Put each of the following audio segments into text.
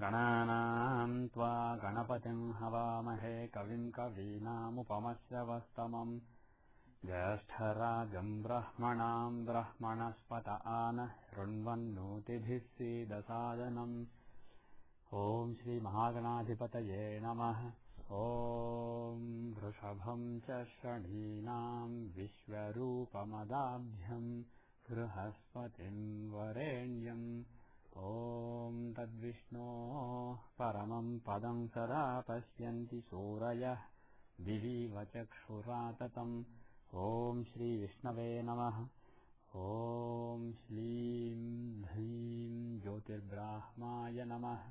गणानां त्वा गणपतिं हवामहे कविं कवीनामुपमश्रवस्तमम् ज्येष्ठराजं ब्रह्मणां ब्रह्मणस्पत आनः शृण्वन्नोतिभिः सीदसादनम्। ॐ श्री महागणाधिपतये नमः। ॐ वृषभं च शनीनां विश्वरूपमदाभ्यं बृहस्पतिं वरेण्यम्। ॐ तद्विष्णोः परमं पदं सदा पश्यन्ति सूरयः दिवीव चक्षुराततम्। ॐ श्रीविष्णवे नमः। ॐ श्रीं ह्रीं ज्योतिर्ब्राह्माय नमः।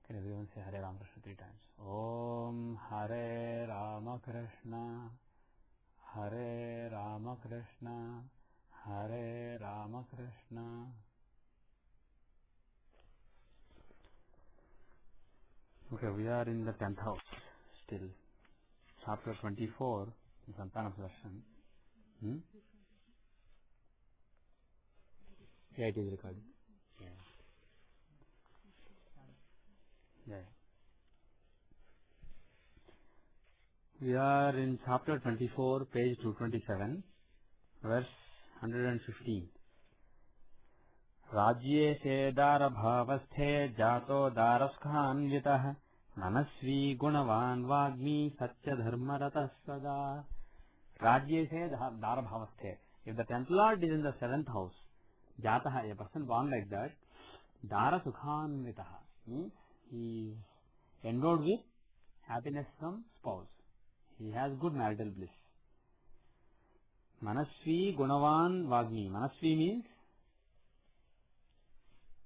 Can everyone say Hare Rama Krishna 3 times? Om Hare Rama Krishna, Hare Rama Krishna, Hare Rama Krishna. Okay, we are in the 10th house still. Chapter 24, Santana Sudarshan. Yeah, it is recorded. Yeah. We are in chapter 24, page 227, verse 115. राज्ये से दारभावस्थे जातो दारस्खान्वितः मनस्वी गुणवान् वाग्मी सत्यधर्मरतः सदा। राज्ये से दारभावस्थे. If the 10th lord is in the 7th house, jatah, a person born like that, darasukhanvitah means he is endowed with happiness from spouse. He has good marital bliss. Manasvi Gunavan Vagni. Manasvi means,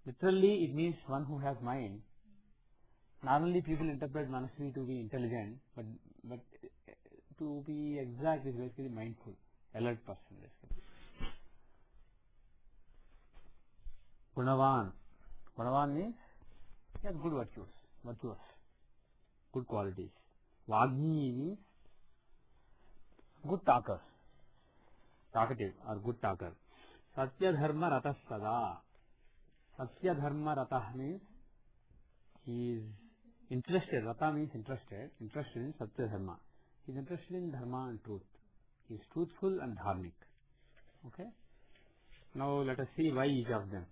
literally it means one who has mind. Normally people interpret Manasvi to be intelligent, but to be exact is basically mindful, alert person basically. Gunavan. Gunavan means he has good virtuous, good qualities. Vagni means good talker, talkative or good talker. Satya dharma ratah sada. Satya dharma ratah means he is interested. Ratha means interested in Satya dharma. He is interested in dharma and truth. He is truthful and dharmic. Okay. Now let us see why each of them.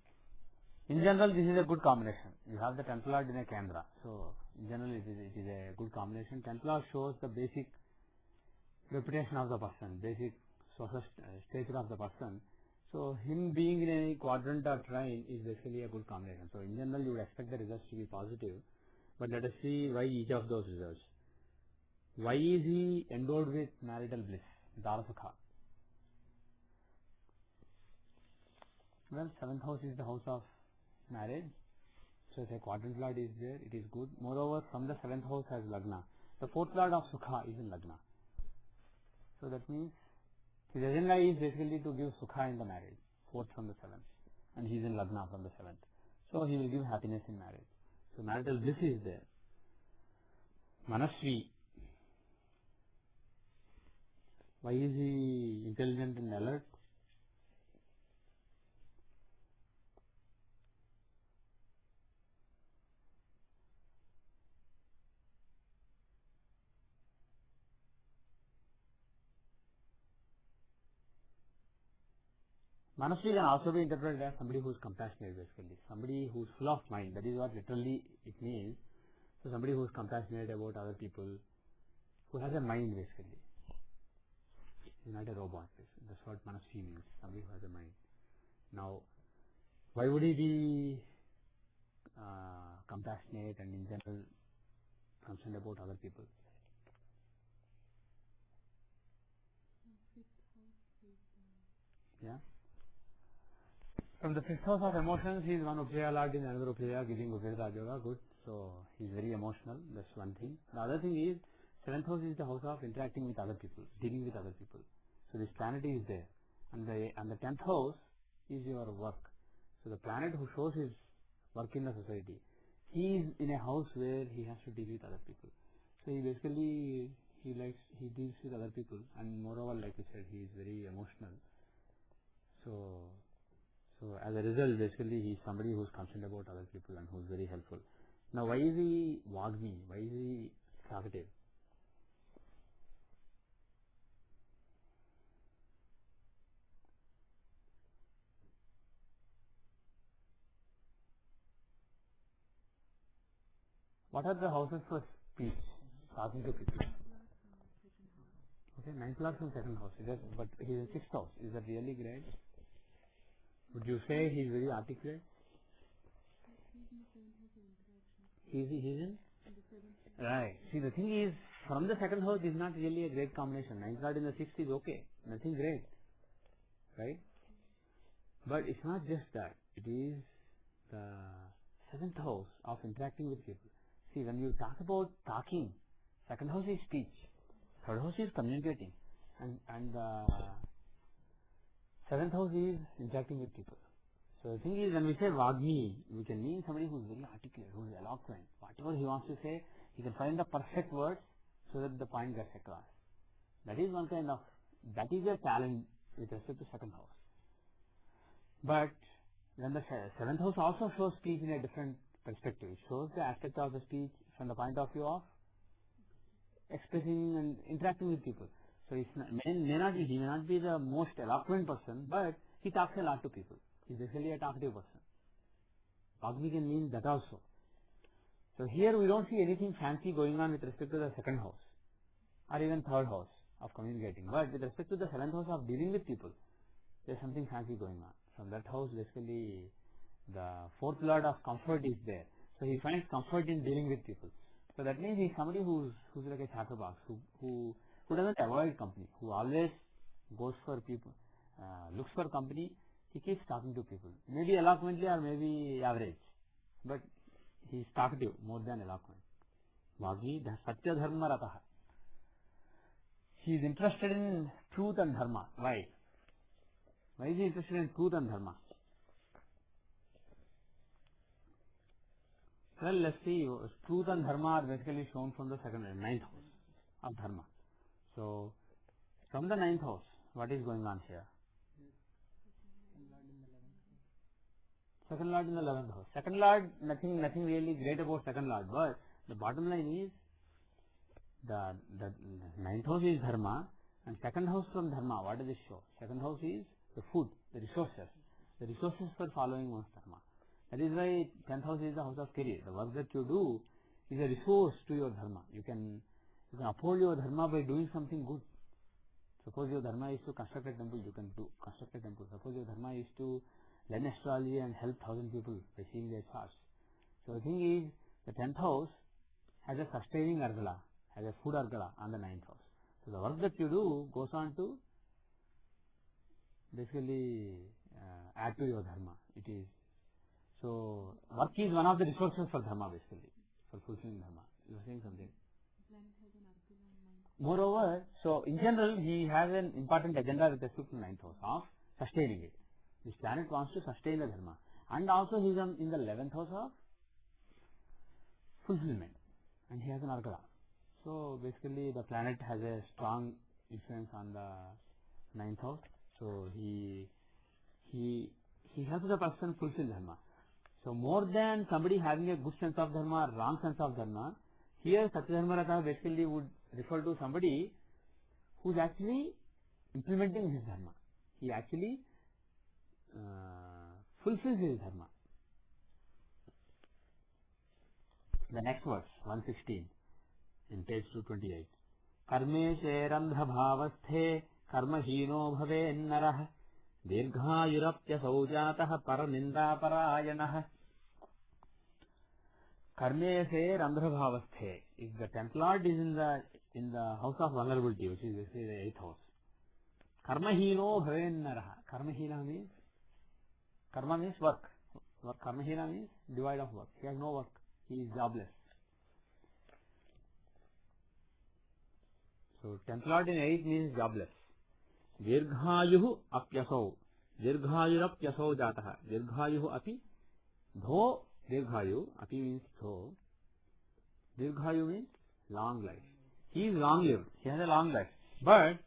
In general, this is a good combination. You have the 10th lord in a Kendra. So, in general, it is a good combination. 10th lord shows the basic reputation of the person, basic social stature of the person. So, him being in a quadrant or trine is basically a good combination. So, in general, you would expect the results to be positive. But let us see why each of those results. Why is he endowed with marital bliss, Darasukha? Well, 7th house is the house of marriage. So if a quadrant lord is there, it is good. Moreover, from the 7th house has Lagna. The 4th lord of Sukha is in Lagna. So that means his agenda is basically to give Sukha in the marriage, 4th from the 7th. And he is in Lagna from the 7th. So he will give happiness in marriage. So marital bliss is there. Manasvi. Why is he intelligent and alert? Manasvi can also be interpreted as somebody who is compassionate basically, somebody who is full of mind. That is what literally it means. So somebody who is compassionate about other people, who has a mind basically. He is not a robot. That's what Manasvi means, somebody who has a mind. Now, why would he be compassionate and in general concerned about other people? Yeah. From the 5th house of emotions, he is one Upaya lord in another Upaya, giving Upaya Rajoga, good. So, he is very emotional, that's one thing. The other thing is, 7th house is the house of interacting with other people, dealing with other people. So, this planet is there. And the 10th house is your work. So, the planet who shows his work in the society, he is in a house where he has to deal with other people. So, he basically, he deals with other people, and moreover, like we said, he is very emotional. So as a result, basically, he is somebody who is concerned about other people and who is very helpful. Now, why is he Vagmi? Why is he talkative? What are the houses for speech? Talking to people. Okay, 9th lord from 2nd house. But he is in 6th house. Is that really great? Would you say he is very articulate? He is in? Right. See, the thing is, from the 2nd house is not really a great combination. 9th lord in the 6th is okay. Nothing great. Right? But it's not just that. It is the 7th house of interacting with people. See, when you talk about talking, 2nd house is speech, 3rd house is communicating, and the 7th house is interacting with people. So the thing is, when we say Vagmi, we can mean somebody who is very articulate, who is eloquent. Whatever he wants to say, he can find the perfect words so that the point gets across. That is one kind of, that is a talent with respect to 2nd house. But when the 7th house also shows speech in a different perspective, it shows the aspect of the speech from the point of view of expressing and interacting with people. So it's not, he may not be the most eloquent person, but he talks a lot to people. He's basically a talkative person. Vagmi can mean that also. So here we don't see anything fancy going on with respect to the 2nd house or even 3rd house of communicating. But with respect to the 7th house of dealing with people, there's something fancy going on. From that house, basically, the 4th lord of comfort is there. So he finds comfort in dealing with people. So that means he's somebody who's like a chatterbox, who doesn't avoid company, who always goes for people, looks for company. He keeps talking to people, maybe eloquently or maybe average, but he's talkative more than eloquent. Vagmi Satya Dharma Rataha. He is interested in truth and dharma. Why? Why is he interested in truth and dharma? Well, let's see. Truth and dharma are basically shown from the 9th house of dharma. So, from the 9th house, what is going on here? 2nd lord in the 11th house. 2nd lord, nothing really great about 2nd lord, but the bottom line is the 9th house is dharma and 2nd house from dharma. What does it show? 2nd house is the food, the resources for following one's dharma. That is why 10th house is the house of career. The work that you do is a resource to your dharma. You can uphold your dharma by doing something good. Suppose your dharma is to construct a temple, you can construct a temple. Suppose your dharma is to learn astrology and help 1,000 people by seeing their charts. So the thing is, the 10th house has a sustaining argala, has a food argala on the 9th house. So the work that you do goes on to basically add to your dharma. It is. So work is one of the resources for dharma, basically, for fulfilling dharma. You are saying something. Moreover, so in general, he has an important agenda with respect to 9th house of sustaining it. This planet wants to sustain the dharma, and also he is in the 11th house of fulfillment, and he has an argala. So basically, the planet has a strong influence on the 9th house. So he helps the person fulfill dharma. So more than somebody having a good sense of dharma or wrong sense of dharma, here Satya Dharma Rata basically would refer to somebody who is actually implementing his dharma. He actually fulfills his dharma. The next verse, 116, in page 228. Karme sherandha bhavasthe karmahino bhavennarah dirghayurapya saujatah paraninda parayanah. Karme se randhra bhavasthe. If the 10th lord is in the house of vulnerability, which is basically the 8th house, karmahino bhavennarah. Karmahina means, karma means work. Karmahina means devoid of work. He has no work. He is jobless. So 10th lord in 8th means jobless. Dirghayuhu apyasau. Dirghayurapyasau jataha. Dirghayuhu api. Dho dirghayu. Api means dho. Dirghayu means long life. He is long lived. He has a long life. But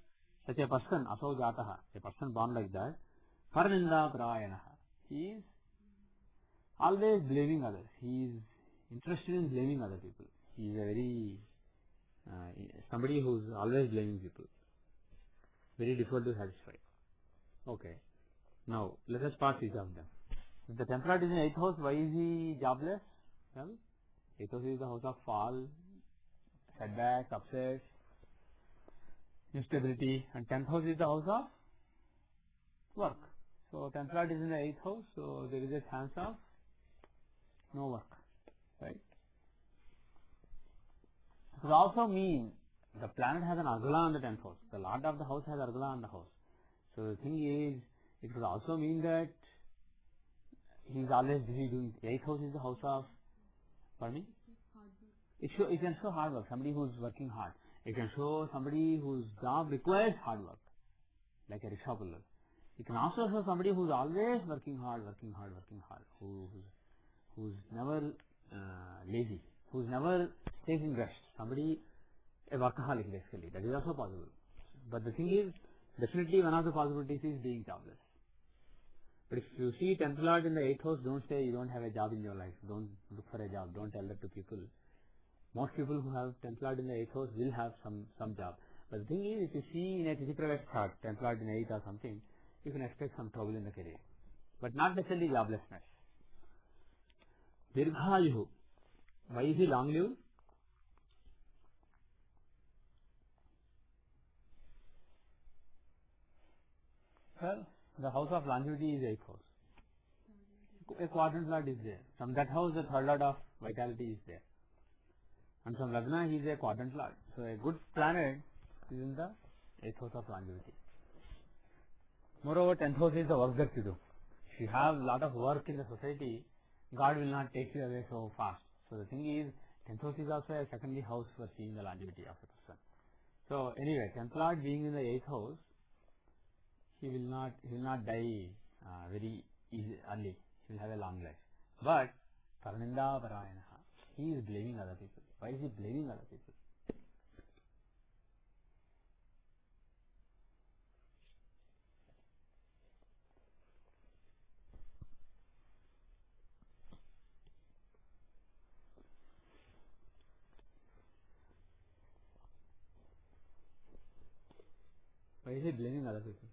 such a person, asau jataha, a person born like that, paraninda parayanaha, He is always blaming others. He is interested in blaming other people. He is a very somebody who is always blaming people. Very difficult to satisfy. Okay. Now let us pass each of them. If the temple lord is in 8th house, why is he jobless? Well, 8th house is the house of fall, setbacks, upsets, instability, and 10th house is the house of work. So temple lord is in the 8th house, so there is a chance of no work, right? It could also mean the planet has an argala on the 10th house. The lord of the house has argala on the house. So the thing is, it could also mean that he is always busy doing. 8th house is the house of, pardon me? It can show hard work, somebody who is working hard. It can show somebody whose job requires hard work, like a rickshaw puller. It can also show somebody who is always working hard, who's never lazy, who's never taking rest. Somebody, a workaholic basically. That is also possible. But the thing is, definitely one of the possibilities is being jobless. But if you see 10th lord in the 8th house, don't say you don't have a job in your life. Don't look for a job. Don't tell that to people. Most people who have 10th lord in the 8th house will have some job. But the thing is, if you see in a physical chart, 10th lord in 8th or something, you can expect some trouble in the career. But not necessarily joblessness. Dirghayuhu. Why is he long lived? Well, the house of longevity is 8th house. A quadrant lord is there. From that house, the third lord of vitality is there. And from Lagna, he is a quadrant lord. So a good planet is in the 8th house of longevity. Moreover, 10th house is the work that you do. If you have a lot of work in the society, God will not take you away so fast. So the thing is, 10th house is also a secondary house for seeing the longevity of a person. So anyway, 10th lord being in the 8th house, he will not die very early. He will have a long life. But Paraninda Parayanaha, he is blaming other people. Why is he blaming other people? Why is he blaming other people?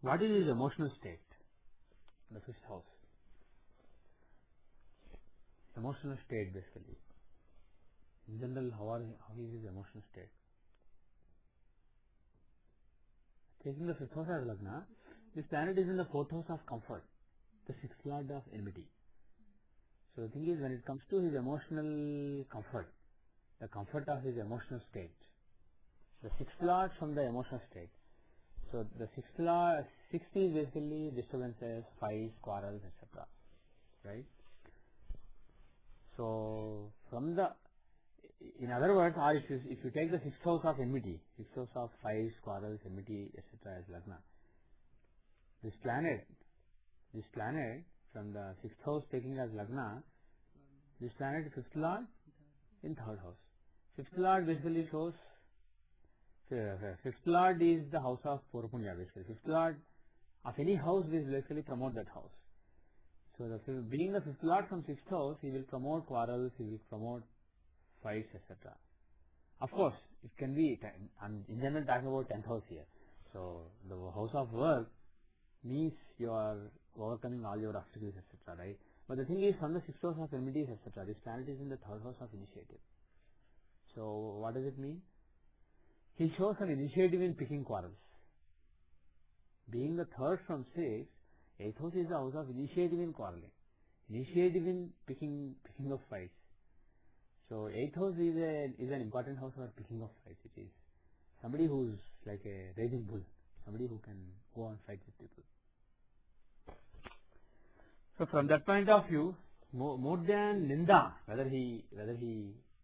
What is his emotional state? The 5th house. Emotional state basically. In general, how is his emotional state? Taking the 5th house as Lagna, this planet is in the 4th house of comfort, the 6th lord of enmity. So the thing is, when it comes to his emotional comfort, the comfort of his emotional state, the 6th lord from the emotional state. So the 6th is basically disturbances, fights, quarrels, etc. Right? So from the, in other words, or if you take the 6th house of enmity, 6th house of fights, quarrels, enmity, etc. as Lagna, this planet from the 6th house taking as Lagna, this planet 5th lord in 3rd house. 5th lord basically shows, 5th lord is the house of Purpunya basically. 5th lord of any house will basically promote that house. So being the 5th lord from 6th house, he will promote quarrels, he will promote fights, etc. Of course, it can be, I'm in general talking about 10th house here. So the house of work means you are overcoming all your obstacles, etc. Right? But the thing is, from the 6th house of enmities, etc., this planet is in the 3rd house of initiative. So what does it mean? He shows an initiative in picking quarrels. Being the 3rd from 6, 8th house is the house of initiative in quarreling, initiative in picking of fights. So 8th house is an important house for picking of fights. It is somebody who is like a raging bull, somebody who can go on fight with people. So from that point of view, more than Ninda, whether he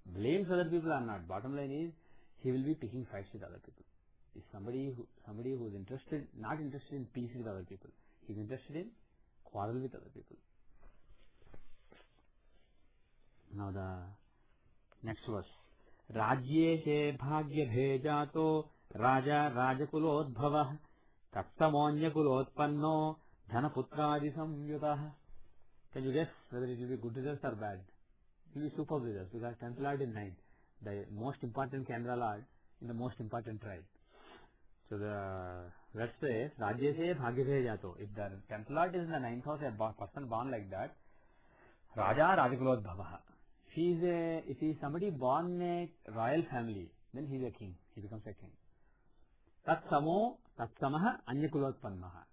blames other people or not, bottom line is he will be picking fights with other people. Is somebody who is not interested in peace with other people. He is interested in quarrel with other people. Now the next verse. Rajye se bhagya bhejato raja rajakulodbhavah taksamonya kulodpanno dhanaputradi samyutah. Can you guess whether it will be good results or bad? It will be superb results because 10th Lord in 9th, the most important Kendra Lord in the most important tribe. So the verse says, Rajya se bhagya bhejato. If the 10th Lord is in the 9th house, a person born like that, Raja rajakulodbhavah. If he is somebody born in a royal family, then he is a king. He becomes a king. Tatsamaha anyakulotpanmaha.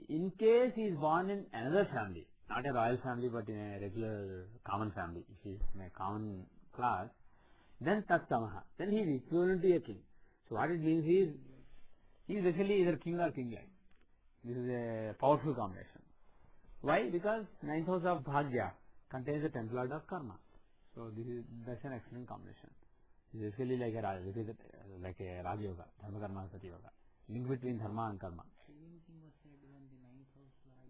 In case he is born in another family, not a royal family but in a regular common family, if he is in a common class, then tatsamaha. Then he is equivalent to a king. So what it means is, he is actually either king or king-like. This is a powerful combination. Why? Because 9th house of Bhagya contains the 10th Lord of Karma. So that's an excellent combination. It is basically like a Raj Yoga, Dharma Karma Sati Yoga. Link between Dharma and Karma.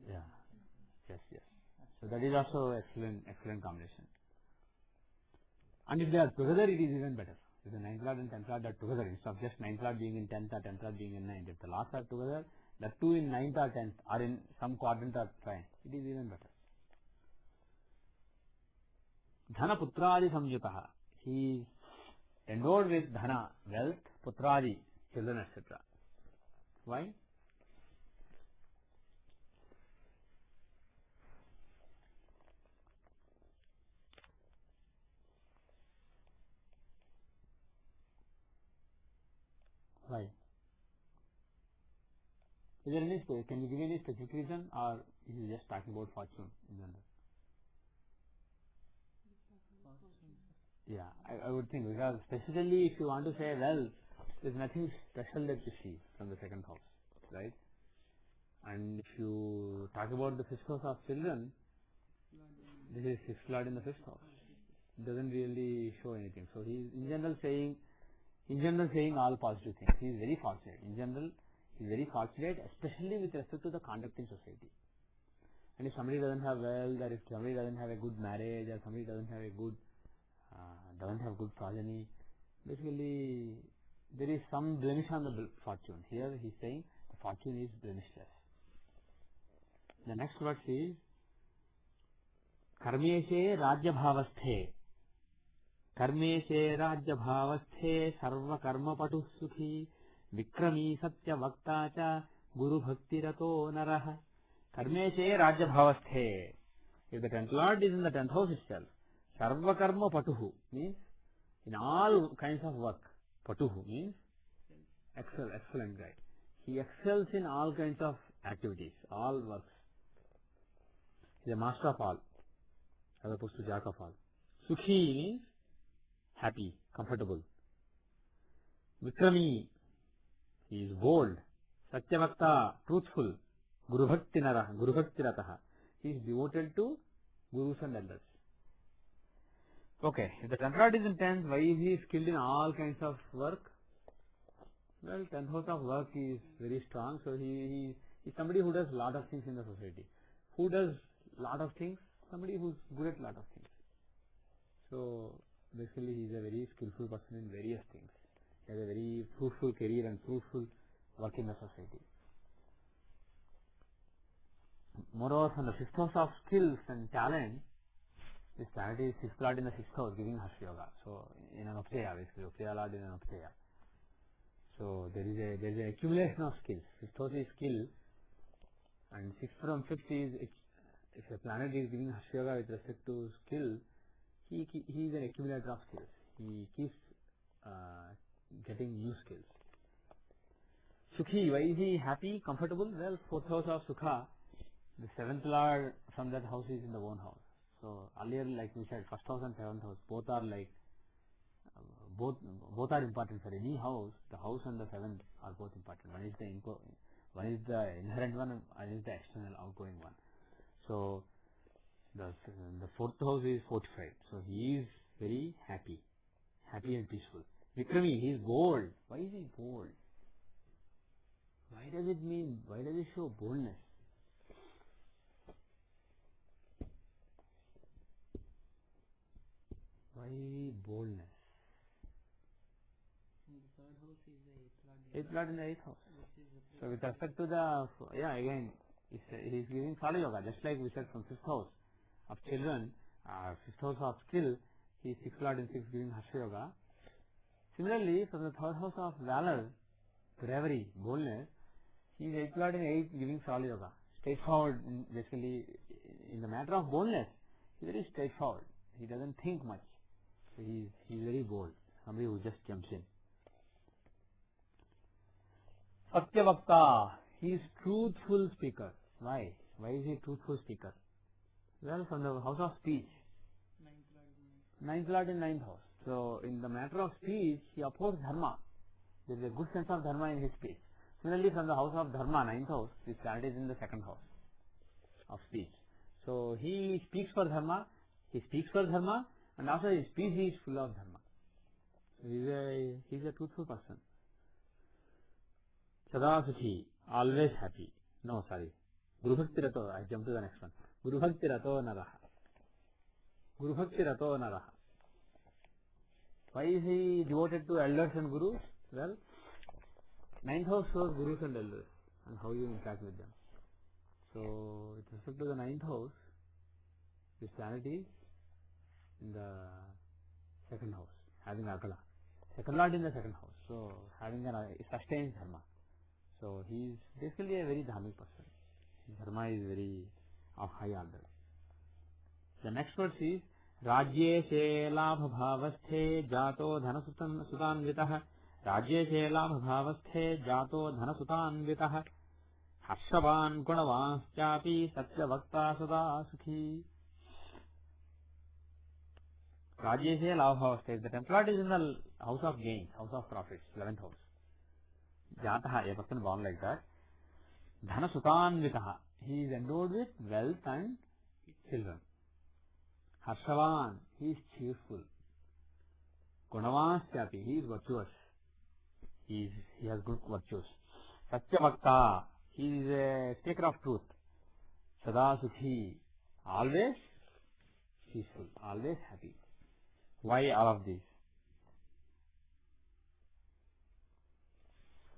Yeah. Yes. So that is also excellent combination. And if they are together, it is even better. If the 9th Lord and 10th Lord are together, instead of just 9th Lord being in 10th or 10th Lord being in 9th, if the lords are together, the two in 9th or 10th or in some quadrant are fine, it is even better. Dhana putradi samyutaha. He is endowed with dhana, wealth, putradi, children, etc. Why? Why? Is there any can you give any specific reason, or is he just talking about fortune in general? Yeah, I would think, because specifically if you want to say wealth, there is nothing special that you see from the 2nd house, right? And if you talk about the 5th house of children, this is 6th Lord in the 5th house. It doesn't really show anything. So he is in general saying all positive things. He is very fortunate. In general, he is very fortunate, especially with respect to the conduct in society. And if somebody doesn't have wealth, or if somebody doesn't have a good marriage, or somebody doesn't have good progeny, basically there is some blemish on the fortune. Here he is saying the fortune is blemishless. The next verse is Karmeshe Rajya Bhavasthe. Karmeshe Rajya Bhavasthe Sarva Karma Patu Sukhi Vikrami Satya Vaktacha Guru Bhakti Rato Naraha. Karmeshe Rajya Bhavasthe. If the 10th Lord is in the 10th house itself, Sarva Karma Patuhu means in all kinds of work. Patuhu means excellent guy. He excels in all kinds of activities, all works. He is a master of all, as opposed to jack of all. Sukhi means happy, comfortable. Vikrami, he is bold. Satyavakta, truthful. Guru Bhakti Naraha, Guru Bhakti Rataha. He is devoted to gurus and elders. Okay, if the 10th Lord is in 10th, why is he skilled in all kinds of work? Well, 10th house of work is very strong, so he is somebody who does lot of things in the society. Who does lot of things? Somebody who is good at lot of things. So basically he is a very skillful person in various things. He has a very fruitful career and fruitful work in the society. Moreover, from the 5th house of skills and talent, this planet is 6th Lord in the 6th house, giving Harsha Yoga. So in an Upsaya, basically, Upsaya Lord in an Upsaya. So there is an accumulation of skills. 5th house is skill, and 6th from 5th is, if a planet is giving Harsha Yoga with respect to skill, he is an accumulator of skills. He keeps getting new skills. Sukhi, why is he happy, comfortable? Well, 4th house of Sukha, the 7th Lord from that house is in the own house. So earlier, like we said, first house and seventh house both are like both are important for any house. The house and the seventh are both important. One is the inherent one, and one is the external outgoing one. So the fourth house is fortified. So he is very happy and peaceful. Vikrami, he is bold. Why is he bold? Why does it show boldness? Why boldness? The third house is the Eighth lord in the eighth house. So with respect to the, again, he is giving Sala Yoga, just like we said from fifth house of children, fifth house of skill, he is sixth lord in sixth giving Harsha Yoga. Similarly, from the third house of valor, bravery, boldness, he is eighth lord in eighth giving Sala Yoga. Straightforward, basically, in the matter of boldness, he is very straightforward. He doesn't think much. So he is very bold, somebody who just jumps in. Satyavakta, he is truthful speaker. Why? Why is he truthful speaker? Well, from the house of speech. Ninth lord in ninth house. So in the matter of speech, he upholds dharma. There is a good sense of dharma in his speech. Similarly, from the house of dharma, ninth house, this planet is in the second house of speech. So he speaks for dharma, and also his speech is full of dharma. So he is a truthful person. Sadasukhi, always happy. No, sorry. Guru Bhakti Rato, I jump to the next one. Guru Bhakti Rato Naraha. Guru Bhakti Rato Naraha. Why is he devoted to elders and gurus? Well, ninth house shows gurus and elders and how you interact with them. So, with respect to the ninth house, this planet is in the second house, having Akala. Second lord in the second house, so having it sustains dharma. So he is basically a very dharmic person. His dharma is very of high order. The next verse is Rajye se labha bhavasthe jato dhanasutan sutanvitah. Rajye se labha bhavasthe jato dhanasutanvitah. Harshavan gunavanschapi satyavakta sada sukhi. Rajye se labha bhavasthe. The template is in the house of gains, house of profits, 11th house. Jataha, a person born like that. Dhana sutanvitaha. He is endowed with wealth and children. Harshavan, he is cheerful. Gunavanschapi, he is virtuous. He has good virtues. Satyavakta, he is a speaker of truth. Sada sukhi, always peaceful, always happy. Why all of these?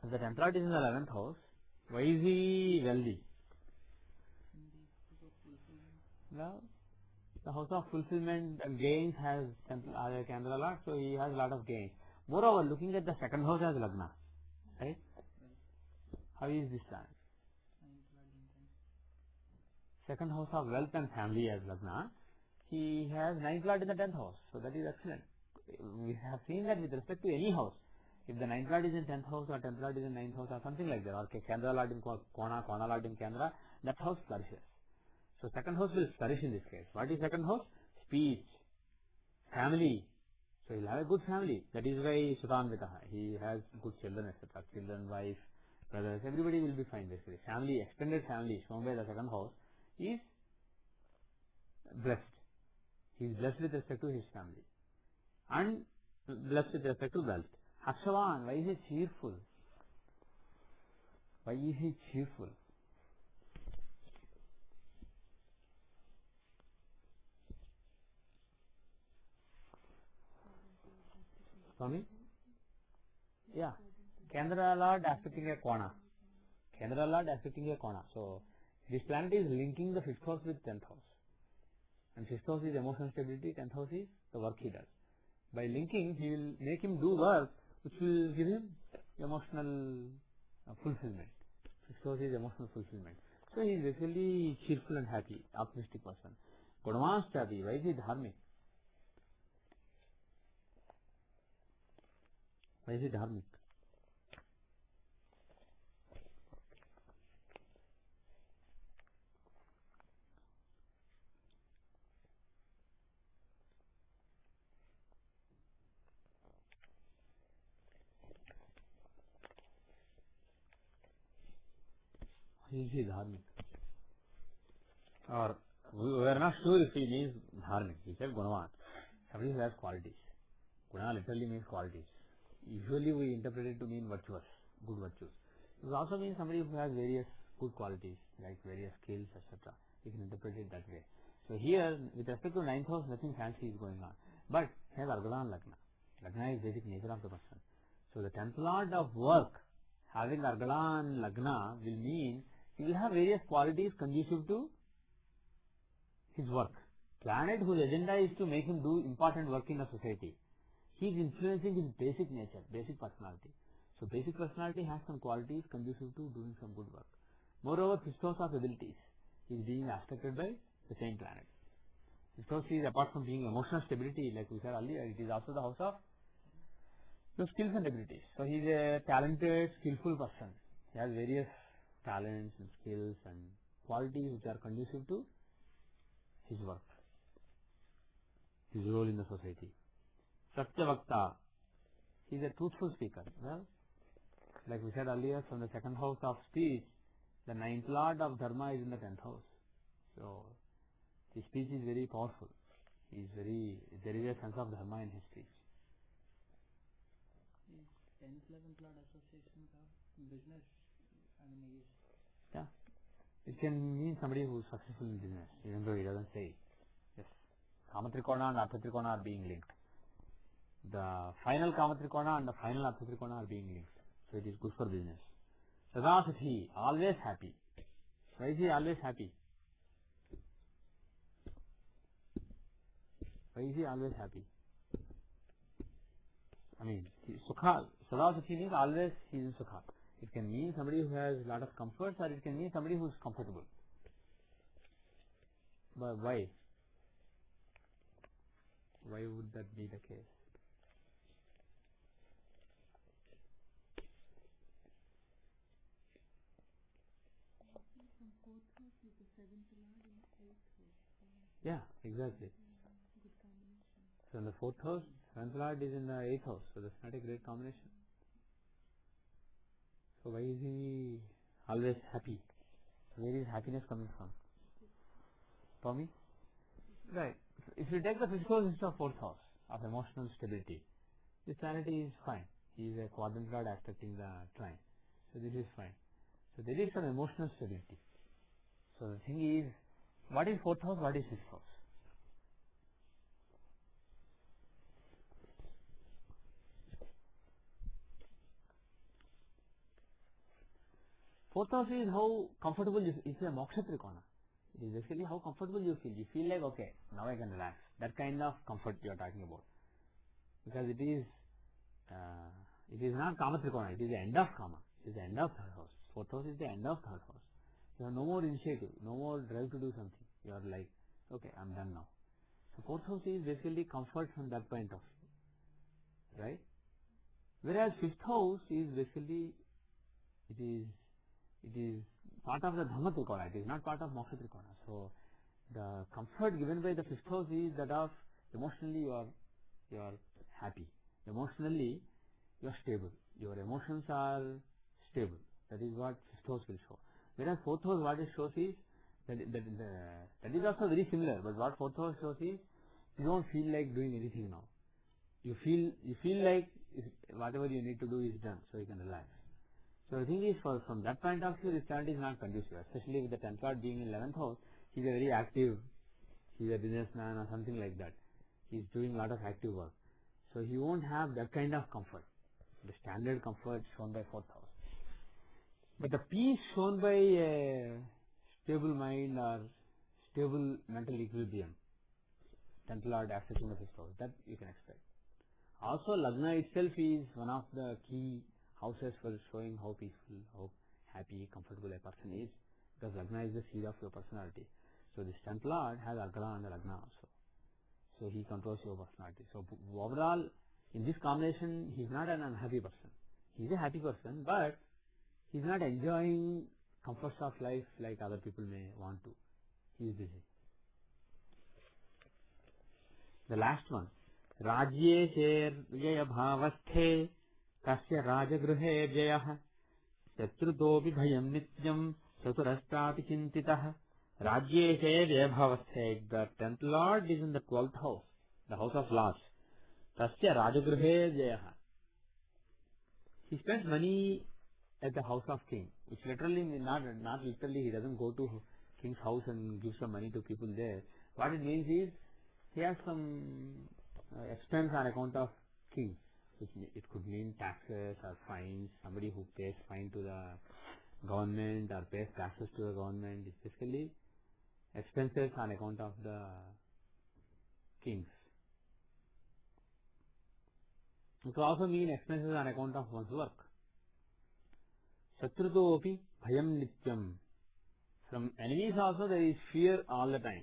If the template is in the 11th house, why is he wealthy? Well, the house of fulfillment gains has a Kendra Lord, so he has a lot of gains. Moreover, looking at the second house as Lagna, right? How is this done? Second house of wealth and family as Lagna, he has ninth lord in the 10th house, so that is excellent. We have seen that with respect to any house, if the ninth lord is in 10th house or 10th lord is in 9th house or something like that, or Kendra lord in Kona lord in Kendra, that house flourishes. So second house will flourish in this case. What is second house? Speech, family. So he will have a good family. That is why Sutanvitaha. He has good children, etc. Children, wife, brothers, everybody will be fine basically. Family, extended family, shown by the second house, is blessed. He is blessed with respect to his family. And blessed with respect to wealth. Harshavan, why is he cheerful? Why is he cheerful? Swami? Yeah. Kendra Lord aspecting a Kona. Kendra Lord aspecting a Kona. So, this planet is linking the 5th house with 10th house. And 5th house is emotional stability, 10th house is the work he does. By linking, he will make him do work which will give him emotional fulfillment. 5th house is emotional fulfillment. So, he is basically cheerful and happy, optimistic person. Gunavanschapi, why is he dharmic? Why is he dharmic? Is he dharmic? Or we are not sure if he means dharmic. He said gunavat. Somebody who has qualities. Guna literally means qualities. Usually we interpret it to mean virtuous, good virtues. It also means somebody who has various good qualities, like various skills, etc. You can interpret it that way. So here, with respect to 9th house, nothing fancy is going on. But he has Argala and Lagna. Lagna is basic nature of the person. So the 10th lord of work, having Argala and Lagna, will mean he will have various qualities conducive to his work. Planet whose agenda is to make him do important work in a society. He is influencing his basic nature, basic personality. So basic personality has some qualities conducive to doing some good work. Moreover, 5th house of abilities is being aspected by the same planet. 5th house is, apart from being emotional stability, like we said earlier, it is also the house of the skills and abilities. So he is a talented, skillful person. He has various talents and skills and qualities which are conducive to his work, his role in the society. Satyavakta, he is a truthful speaker. Well, like we said earlier, from the 2nd house of speech, the 9th lord of dharma is in the 10th house. So his speech is very powerful. He is there is a sense of dharma in his speech. Is 10th, 11th lord association of business? I mean, Yeah. It can mean somebody who is successful in business, even though he doesn't say it. Yes. Kamatrikona and Arthatrikona are being linked. The final Kamatrikona and the final Arthatrikona are being linked. So it is good for business. Sadasathi, always happy. Why is he always happy? Why is he always happy? I mean, Sukha, Sadasathi means always he is in Sukha. It can mean somebody who has a lot of comforts, or it can mean somebody who is comfortable. But why? Why would that be the case? Yeah, exactly. So in the 4th house, 7th lord is in the 8th house, so that's not a great combination. So why is he always happy? Where is happiness coming from? Tommy? Right. If you take the 5th house instead of 4th house of emotional stability, this planet is fine. He is a quadrant lord aspecting the trine. So this is fine. So there is some emotional stability. So the thing is, what is 4th house, what is 5th house? 4th house is how comfortable you feel. It's a moksha trikona. It is basically how comfortable you feel. You feel like, okay, now I can relax. That kind of comfort you are talking about. Because it is not kama trikona, it is the end of kama. It is the end of 3rd house. 4th house is the end of 3rd house. You have no more initiative, no more drive to do something. You are like, okay, I am done now. So 4th house is basically comfort from that point of view. Right? Whereas 5th house is basically, it is part of the dhamma trikona, it is not part of moksha trikona. So the comfort given by the 5th house is that of emotionally you are happy, emotionally you are stable, your emotions are stable. That is what 5th house will show. Whereas 4th house, what it shows is that is also very similar, but what 4th house shows is you don't feel like doing anything now. You feel like whatever you need to do is done, so you can relax. So the thing is, from that point of view, this planet is not conducive, especially with the 10th lord being in 11th house. He is a very active, he is a businessman or something like that. He is doing a lot of active work. So he won't have that kind of comfort, the standard comfort shown by 4th house. But the peace shown by a stable mind or stable mental equilibrium, 10th lord affecting the 5th house, that you can expect. Also, Lagna itself is one of the key houses for showing how peaceful, how happy, comfortable a person is, because Lagna is the seed of your personality. So this 10th lord has Argala and the Lagna also. So he controls your personality. So overall, in this combination, he is not an unhappy person. He is a happy person, but he is not enjoying comforts of life like other people may want to. He is busy. The last one. Rajye sher vyaya bhavasthe kasya rajagruhe vyayah Shatrutopi bhayam nityam Chaturashtapi chintitah Rajyeshe Vyabhavasthe. The 10th Lord is in the 12th house, the house of laws. Tasya Rajagruhe Jayaha. He spends money at the house of king, which literally, not literally, he doesn't go to king's house and give some money to people there. What it means is, he has some expense on account of king. It could mean taxes or fines, somebody who pays fine to the government or pays taxes to the government, especially expenses on account of the kings. It could also mean expenses on account of one's work. Shatrutopi bhayam nityam. From enemies also there is fear all the time.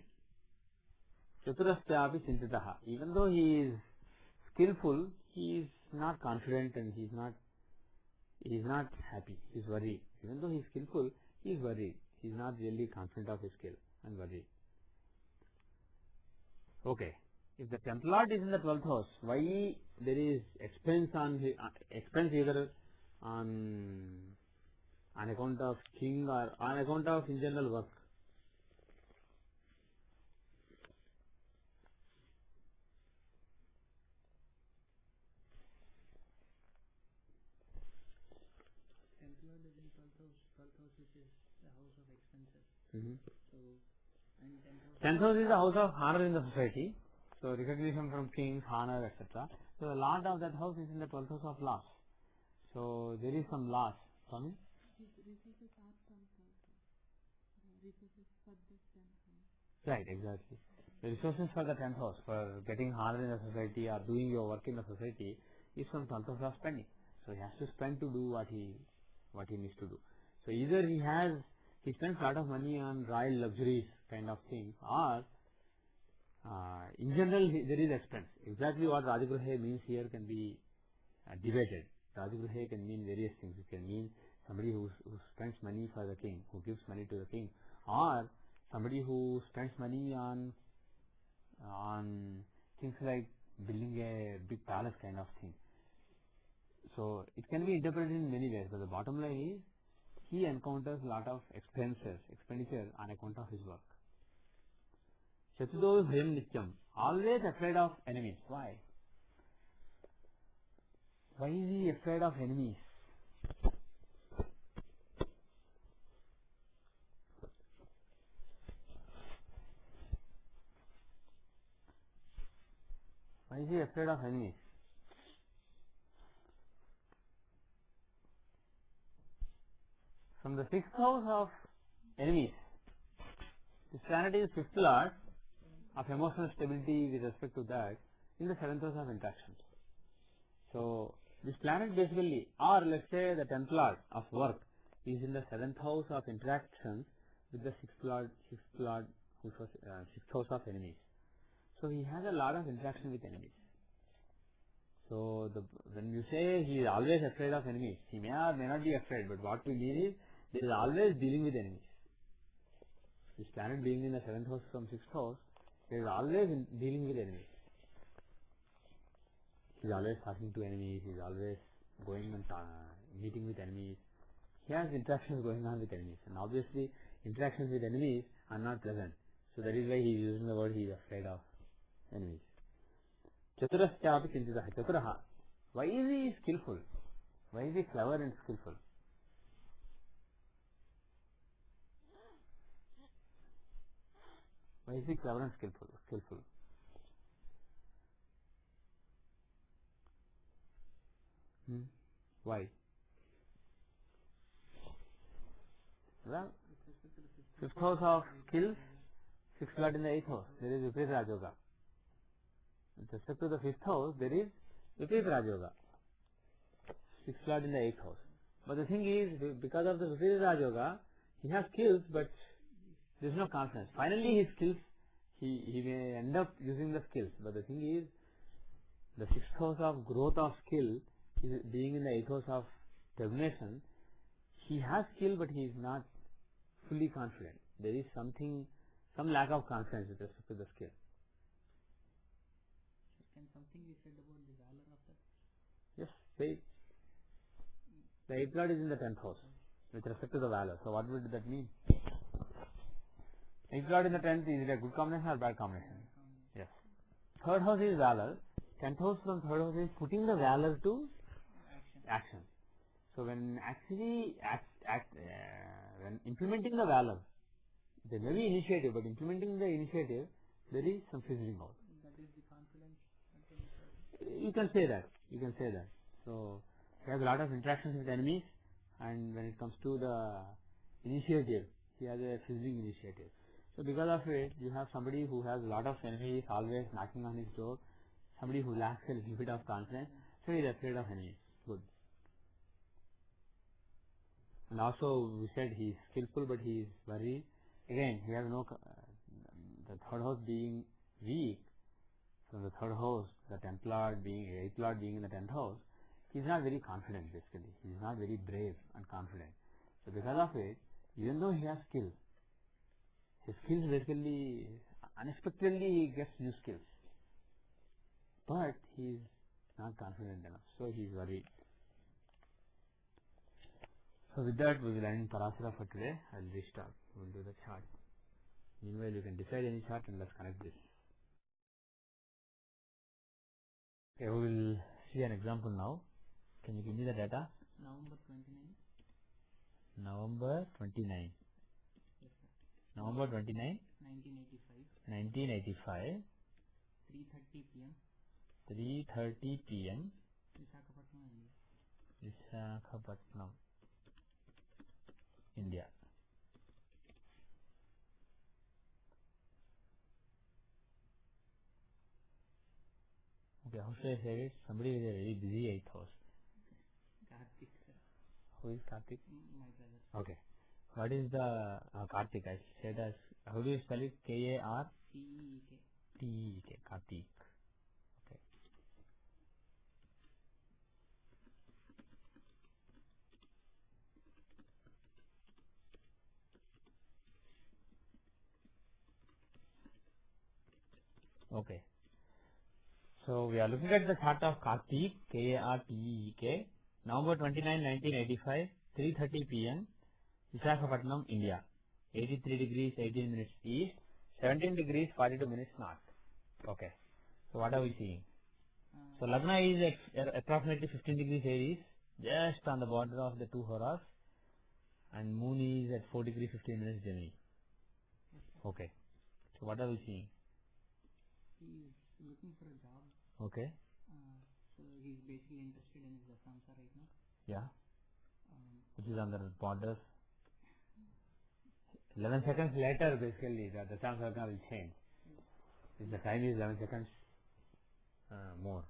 Chaturastyapi chintitaha. Even though he is skillful, he is not confident and he is not happy. He is worried. Even though he is skillful, he is worried. He is not really confident of his skill and worried. Okay. If the 10th Lord is in the 12th house, why there is expense either on account of king or on account of in general work? Which is the house of expenses. Mm-hmm. So, and 10th house is the house of honor in the society. So recognition from kings, honor, etc. So the lord of that house is in the 12th house of loss. So there is some loss. Swami? Right, exactly. The resources for the 10th house, for getting honor in the society or doing your work in the society, is from 12th house of spending. So he has to spend to do what he needs to do. So either he spends a lot of money on royal luxuries kind of thing, or in general there is expense. Exactly what Rajagruhe means here can be debated. Rajagruhe can mean various things. It can mean somebody who spends money for the king, who gives money to the king, or somebody who spends money on things like building a big palace kind of thing. So it can be interpreted in many ways, but the bottom line is he encounters a lot of expenditure on account of his work. Chatudo bhayam nityam, always afraid of enemies. Why? Why is he afraid of enemies? Why is he afraid of enemies? From the 6th house of enemies, this planet is 5th Lord of emotional stability with respect to that in the 7th house of interactions. So this planet basically, or let's say the 10th Lord of work is in the 7th house of interactions with the 6th Lord whose 6th house of enemies. So he has a lot of interaction with enemies. So when you say he is always afraid of enemies, he may or may not be afraid, but what we mean is there is always dealing with enemies. This planet being in the 7th house from 6th house, there is always dealing with enemies. He is always talking to enemies, he is always going and meeting with enemies. He has interactions going on with enemies, and obviously interactions with enemies are not pleasant. So that is why he is using the word he is afraid of enemies. Chaturastyapi chintitaha. Chaturaha. Why is he skillful? Why is he clever and skillful? Why is he clever and skillful? Why? Well, 5th house of skills, 6th Lord in the 8th house. There is Viparit Rajoga. With respect to the 5th house, there is Viparit Rajoga. 6th Lord in the 8th house. But the thing is, because of the Viparit Rajoga, he has skills, but there is no confidence. Finally, his skills, he may end up using the skills. But the thing is, the 6th house of growth of skill, being in the 8th house of termination, he has skill, but he is not fully confident. There is some lack of confidence with respect to the skill. can something be said about the valor of that? Yes, say it. The 8th Lord is in the 10th house. with respect to the valor. So what would that mean? If lord in the 10th, is it a good combination or bad combination? Yes. Third house is valor. 10th house from third house is putting the valor to action. So when actually when implementing the valor, there may be initiative, but implementing the initiative, there is some fizzling out. That is the confidence. You can say that. You can say that. So he has a lot of interactions with enemies, and when it comes to the initiative, he has a fizzling initiative. So because of it, you have somebody who has a lot of enemies always knocking on his door, somebody who lacks a little bit of confidence, so he is afraid of enemies. Good. And also we said he is skillful, but he is worried. Again, he has no, the third house being weak, from the third house, the 10th lord being, 8th lord being in the 10th house, he is not very confident basically. He is not very brave and confident. So because of it, even though he has skill, his skills basically, unexpectedly he gets new skills. But he is not confident enough, so he is worried. So with that we will end Parasara for today. I will restart. We will do the chart. Meanwhile you can decide any chart and let's connect this. Okay, we will see an example now. Can you give me the data? November 29. November 29. Yes, sir. November 29, 1985. 1985, 3:30 p.m. 3:30 p.m. Visakhapatnam, India. Visakhapatnam, India. Okay, how should I say it? Somebody with a very busy 8th house. Karthik, sir. Who is Karthik? My brother. Okay. What is the Karthik? I said as, how do you spell it? K-A-R-T-E-K. CEEK. Karthik. Okay. Okay. So we are looking at the chart of Karthik, K-A-R-T-E-K, November 29, 1985, 3:30 p.m. Visakhapatnam, India. 83 degrees 18 minutes east, 17 degrees 42 minutes north. Okay. So what are we seeing? So Lagna is approximately 15 degrees Aries, just on the border of the two horas, and Moon is at 4 degrees 15 minutes Gemini. Okay. So what are we seeing? He is looking for a job. Okay. So he's basically interested in his Samsa right now. Yeah. Which is on the border. 11 seconds later, basically, the chance will change. If the time is 11 seconds more.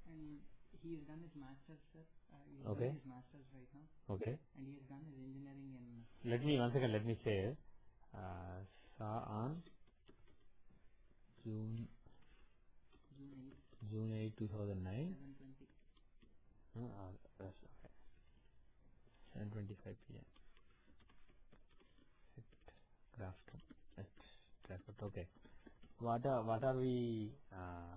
And he has done his master's, sir. He has Okay. done his master's right now. Okay. And he has done his engineering in Let me, once again, let me say, saw on June June 8, 2009. 8, 7:20. That's okay. 7:25 p.m. Grafton. Okay. What are we?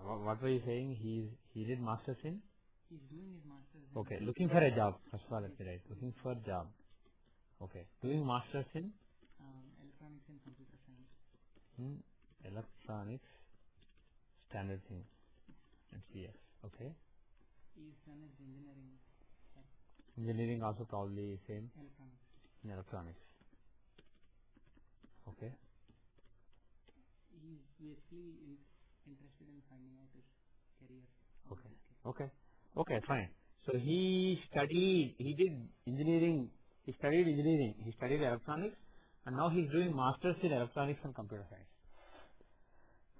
What were you saying? He did masters in? He's doing his master's in Okay. Looking for a job. First of all, let's say right. Looking for job. Okay. Doing masters in electronics and computer science. electronics, standard thing, and CS. Okay. He's done his engineering, sir. Engineering also probably same Electronics. in electronics. Okay. He's basically interested in finding out his career. Okay. Okay. Okay. Fine. So he did engineering. He studied engineering. He studied electronics, and now he's doing masters in electronics and computer science.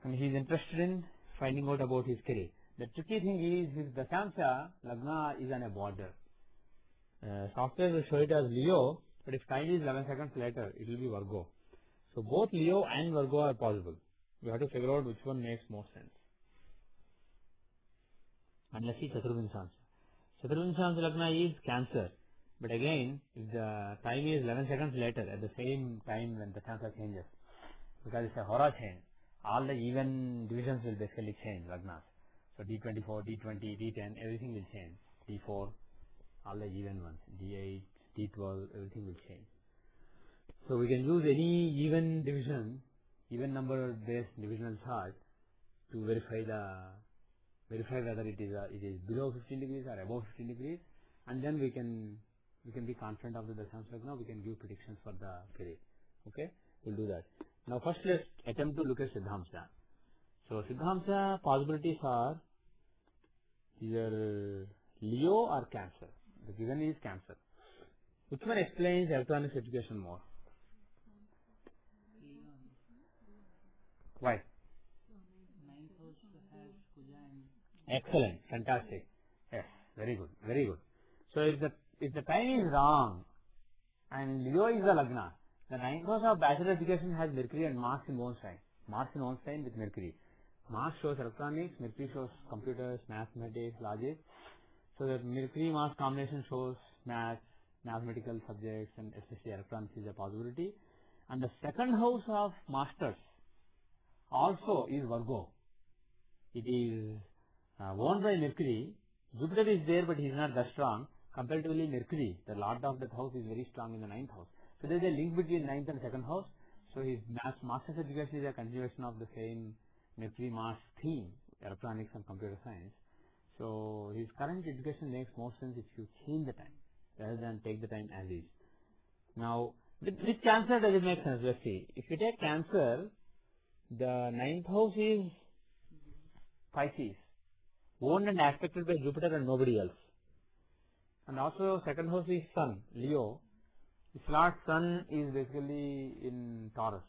And he's interested in finding out about his career. The tricky thing is his Dashamsha Lagna is on a border. Software will show it as Leo, but if time is 11 seconds later, it will be Virgo. So both Leo and Virgo are possible. We have to figure out which one makes more sense. And let's see Chaturvinsansa. Chaturvinsansa Lagna is Cancer. But again, if the time is 11 seconds later, at the same time when the Chansa changes, because it's a hora change, all the even divisions will basically change, Lagnas. So D24, D20, D10, everything will change. D4, all the even ones, D8, teeth wall, everything will change. So we can use any even division, even number based divisional chart to verify whether it is below 15 degrees or above 15 degrees, and then we can be confident of the Dashansh Lagna. We can give predictions for the career. Okay, we'll do that. Now first let's attempt to look at Siddhamsa. So Siddhamsa possibilities are either Leo or Cancer. The given is Cancer. Which one explains electronics education more? Why? Ninth house has Kuja and Excellent, fantastic. Yes, very good, very good. So if the time is wrong and Leo is the Lagna, the ninth house of bachelor education has Mercury and Mars in own sign. Mars in own sign with Mercury. Mars shows electronics, Mercury shows computers, mathematics, logic. So the Mercury-Mars combination shows maths, mathematical subjects, and especially electronics is a possibility. And the second house of masters also is Virgo. It is owned by Mercury. Jupiter is there, but he is not that strong. Comparatively, Mercury, the lord of that house, is very strong in the ninth house. So there is a link between ninth and second house. So his master's education is a continuation of the same Mercury-Mars theme, electronics and computer science. So his current education makes more sense if you change the time rather than take the time as is. Now, with Cancer, does it make sense? Let's see. If you take Cancer, the ninth house is Pisces, owned and aspected by Jupiter and nobody else. And also second house is Sun, Leo. His last Sun is basically in Taurus.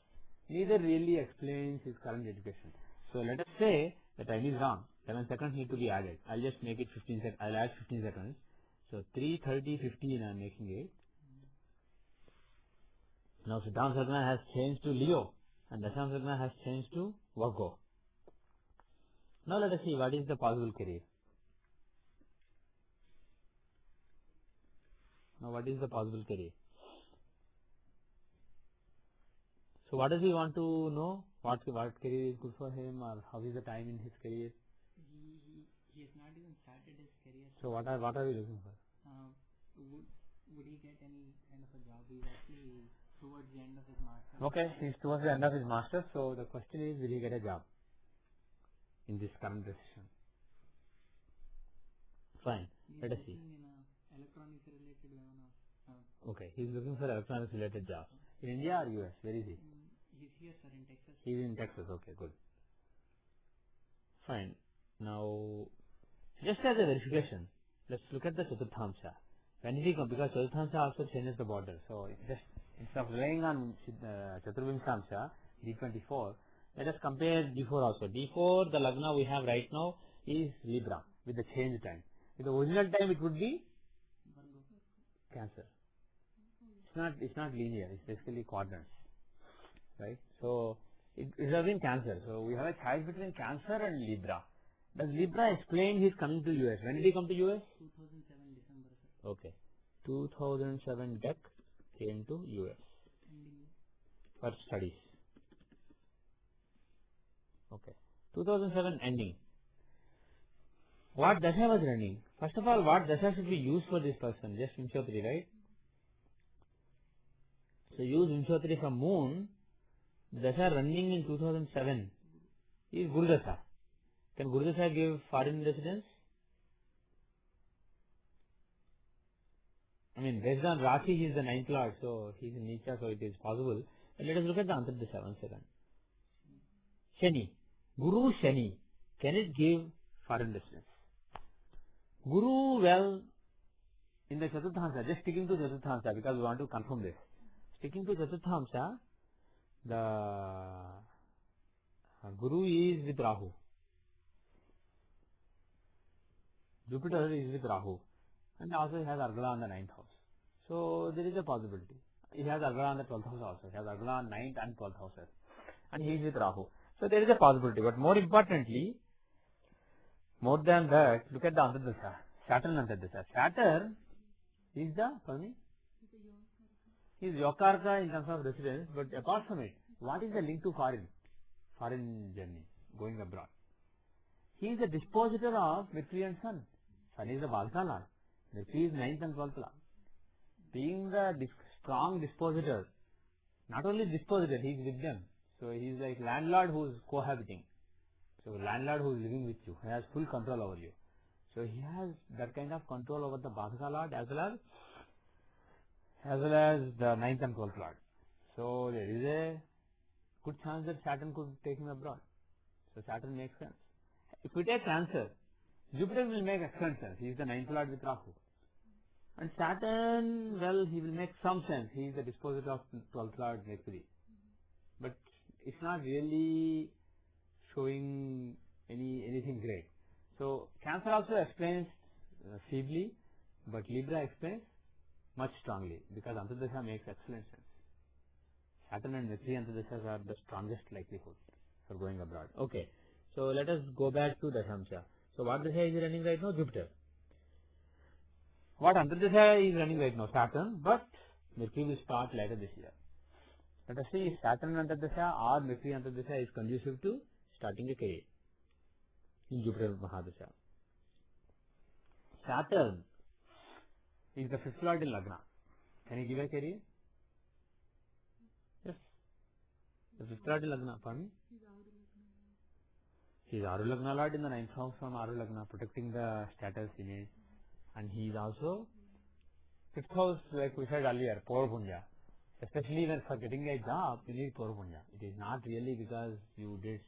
Neither really explains his current education. So let us say the time is wrong. 7 seconds need to be added. I'll just make it 15 seconds. I'll add 15 seconds. So 3, 30, 15 I'm making it. Now Siddhamsa Lagna has changed to Leo and Dashansh Lagna has changed to Virgo. Now let us see what is the possible career. Now what is the possible career? So what does he want to know? What career is good for him, or how is the time in his career? he has not even started his career. So what are we looking for? Would he get any kind of a job? He's actually towards the end of his master's. Okay, he's towards the end of his master's. So the question is, will he get a job in this current decision? Fine. Let us see. In electronics related one of Okay, he's looking for electronics related jobs. In India or US? Where is he? he's here, sir, in Texas. He's in Texas. Okay, good. Fine. Now, just as a verification, let's look at the Chaturthamsa. When did he come? Because Chaturthamsa also changes the border. So just instead of relying on Chaturvimshamsa, D24, let us compare D4 also. D4, the Lagna we have right now is Libra with the change time. With the original time, it would be Cancer. It's not linear. It's basically quadrants, right? So it has been Cancer. So we have a choice between Cancer and Libra. Does Libra explain his coming to US? When did he come to US? 2007 December, sir. Okay. 2007 Dec came to US for studies. Okay. 2007 ending. What dasha was running? First of all, what dasha should be used for this person? Just Vimshottari, right? So use Vimshottari from Moon. Dasha running in 2007 is Guru Dasha. Can Guru Dasha give foreign residence? I mean, based on Rashi, he is the ninth lord, so he is in Nicha, so it is possible. But let us look at the Antardasha 1 second. Shani. Guru Shani. Can it give foreign residence? Guru, well, in the Chaturthamsa, just sticking to Chaturthamsa because we want to confirm this. Sticking to Chaturthamsa, the Guru is with Rahu. Jupiter is with Rahu. And also he has Argala on the 9th house. So there is a possibility. He has Argala on the 12th house also. He has Argala on 9th and 12th houses. And he is with Rahu. So there is a possibility. But more importantly, more than that, look at the Antardasha. Saturn Antardasha. Saturn is the, he is Yokarka in terms of residence, but apart from it, what is the link to foreign journey, going abroad? He is the dispositor of Mercury and Sun. Sun is the Balsa Lord. Mercury is 9th and 12th Lord. being the strong dispositor, not only dispositor, he is with them. So he is like landlord who is cohabiting. So landlord who is living with you, he has full control over you. So he has that kind of control over the Bhagata Lord as well as the 9th and 12th Lord. So there is a good chance that Saturn could take him abroad. So Saturn makes sense. If we take Cancer, Jupiter will make excellent sense. He is the 9th Lord with Rahu. And Saturn, well, he will make some sense. He is the dispositor of 12th Lord Mercury. But it's not really showing anything great. So Cancer also explains feebly, but Libra explains much strongly because Antardasha makes excellent sense. Saturn and Mercury Antardashas are the strongest likelihood for going abroad. Okay, so let us go back to Dashamsha. So what Dasha is running right now? Jupiter. What Antardasha is running right now? Saturn, but Mercury will start later this year. Let us see if Saturn Antardasha or Mercury Antardasha is conducive to starting a career in Jupiter Mahadasha. Saturn is the 5th Lord in Lagna. Can he give a career? Yes. The 5th Lord in Lagna, pardon me? He is Aru Lagna Lord in the 9th house from Aru Lagna, protecting the status image. And he is also 5th house, like we said earlier, Purvabhunya. Especially when for getting a job, you need Purvabhunya. It is not really because you did,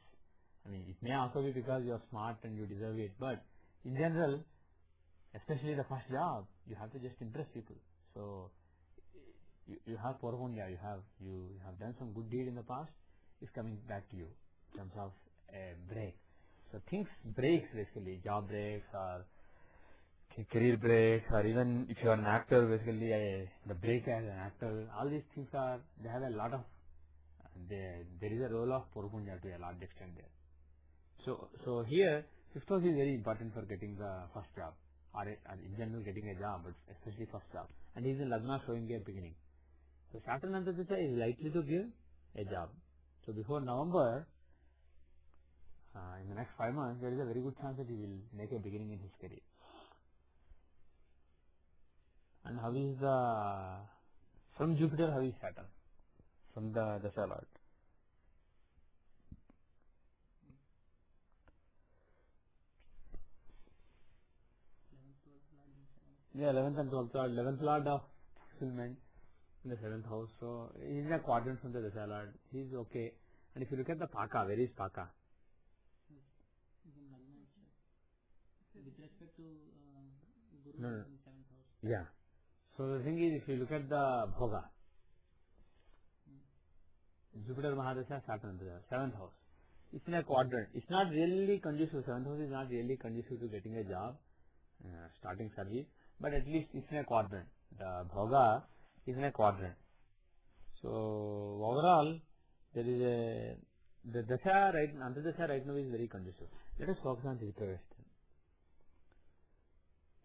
it may also be because you are smart and you deserve it, but in general, especially the first job, you have to just impress people. So you have Purvabhunya, you have done some good deed in the past, it's coming back to you in terms of a break. So things breaks basically, job breaks or career breaks, or even if you are an actor, basically the break as an actor, all these things they have a lot of, there is a role of Purvabhunya to a large extent there. So here, 5th house is very important for getting the first job, or in general getting a job, but especially first job. And he is in Lagna showing a beginning. So Saturn Antardasha is likely to give a job. So before November, in the next 5 months, there is a very good chance that he will make a beginning in his career. And how is from Jupiter, how is Saturn? From the Dasha Lord. Yeah, 11th and 12th Lord. 11th Lord of fulfillment in the 7th house. So he is in a quadrant from the Dasha Lord. He is okay. And if you look at the Paka, where is Paka? With respect to Guru No. in 7th house. Yeah. So the thing is, if you look at the Bhoga, Jupiter Mahadasha, Saturn, the 7th house, it's in a quadrant. It's not really conducive. 7th house is not really conducive to getting a job, starting service, but at least it's in a quadrant. The Bhoga is in a quadrant. So overall, there is the Dasha right, Antardasha right now is very conducive. Let us focus on Sthiti Pravesh.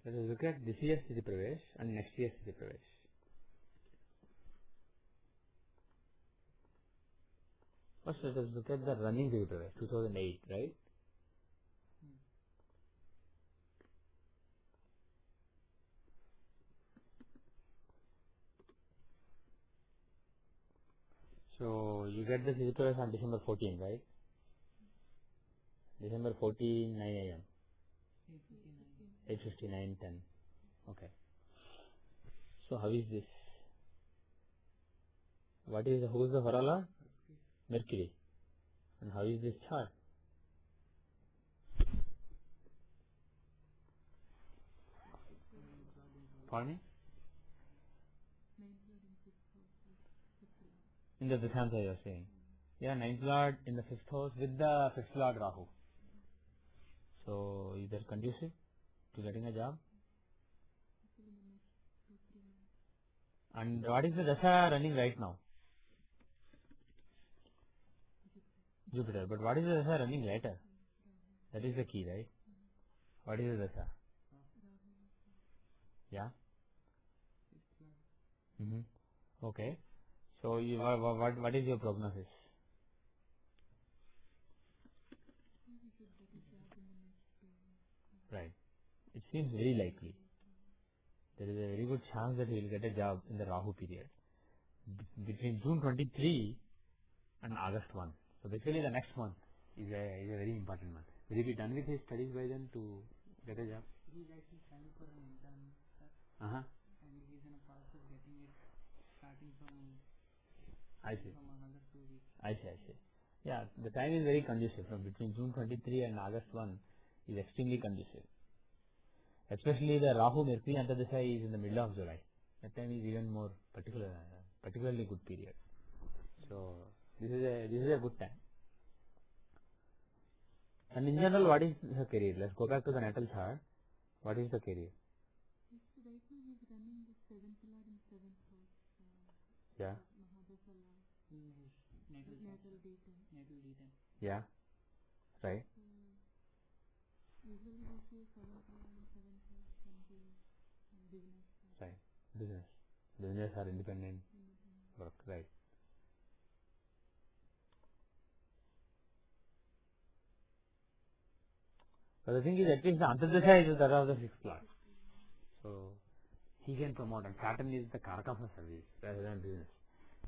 Let us look at this year's Sthiti Pravesh and next year's Sthiti Pravesh. First, let us look at the running Sthiti Pravesh, 2008, right? So you get the Sthiti Pravesh on December 14, right? December 14, 9 a.m. 8:59, 10. Okay. So how is this? Who is the Hora Lord? Mercury. And how is this chart? Pardon me? In the Dashamsha you are saying. Yeah, 9th Lord in the 5th house with the 5th Lord Rahu. So is that conducive to getting a job? And what is the Dasha running right now? Jupiter. But what is the Dasha running later? That is the key, right? What is the Dasha? Yeah? Okay. So what is your prognosis? Right. It seems very likely there is a very good chance that he will get a job in the Rahu period between June 23 and August 1. So basically the next month is a very important month. Will he be done with his studies by then to get a job? He's actually trying for an intern, sir. And he's in a process of getting it starting from another 2 weeks. I see. Yeah, the time is very conducive. From between June 23 and August 1 is extremely conducive. Especially the Rahu Mercury Antardasha is in the middle of July. That time is even more particularly good period. So this is a good time. And in general, what is her career? Let's go back to the natal chart. What is the career? Right now he's running the 7th lord and 7th house. Yeah. Mahadasala. Natal D10. Yeah. Right. Usually we see 7th lord and 7th house can be business. Right. Business or independent work. Right. But the thing is, at least the Antardasha is the of the 6th lord. So he can promote, and Saturn is the Karaka for service rather than business.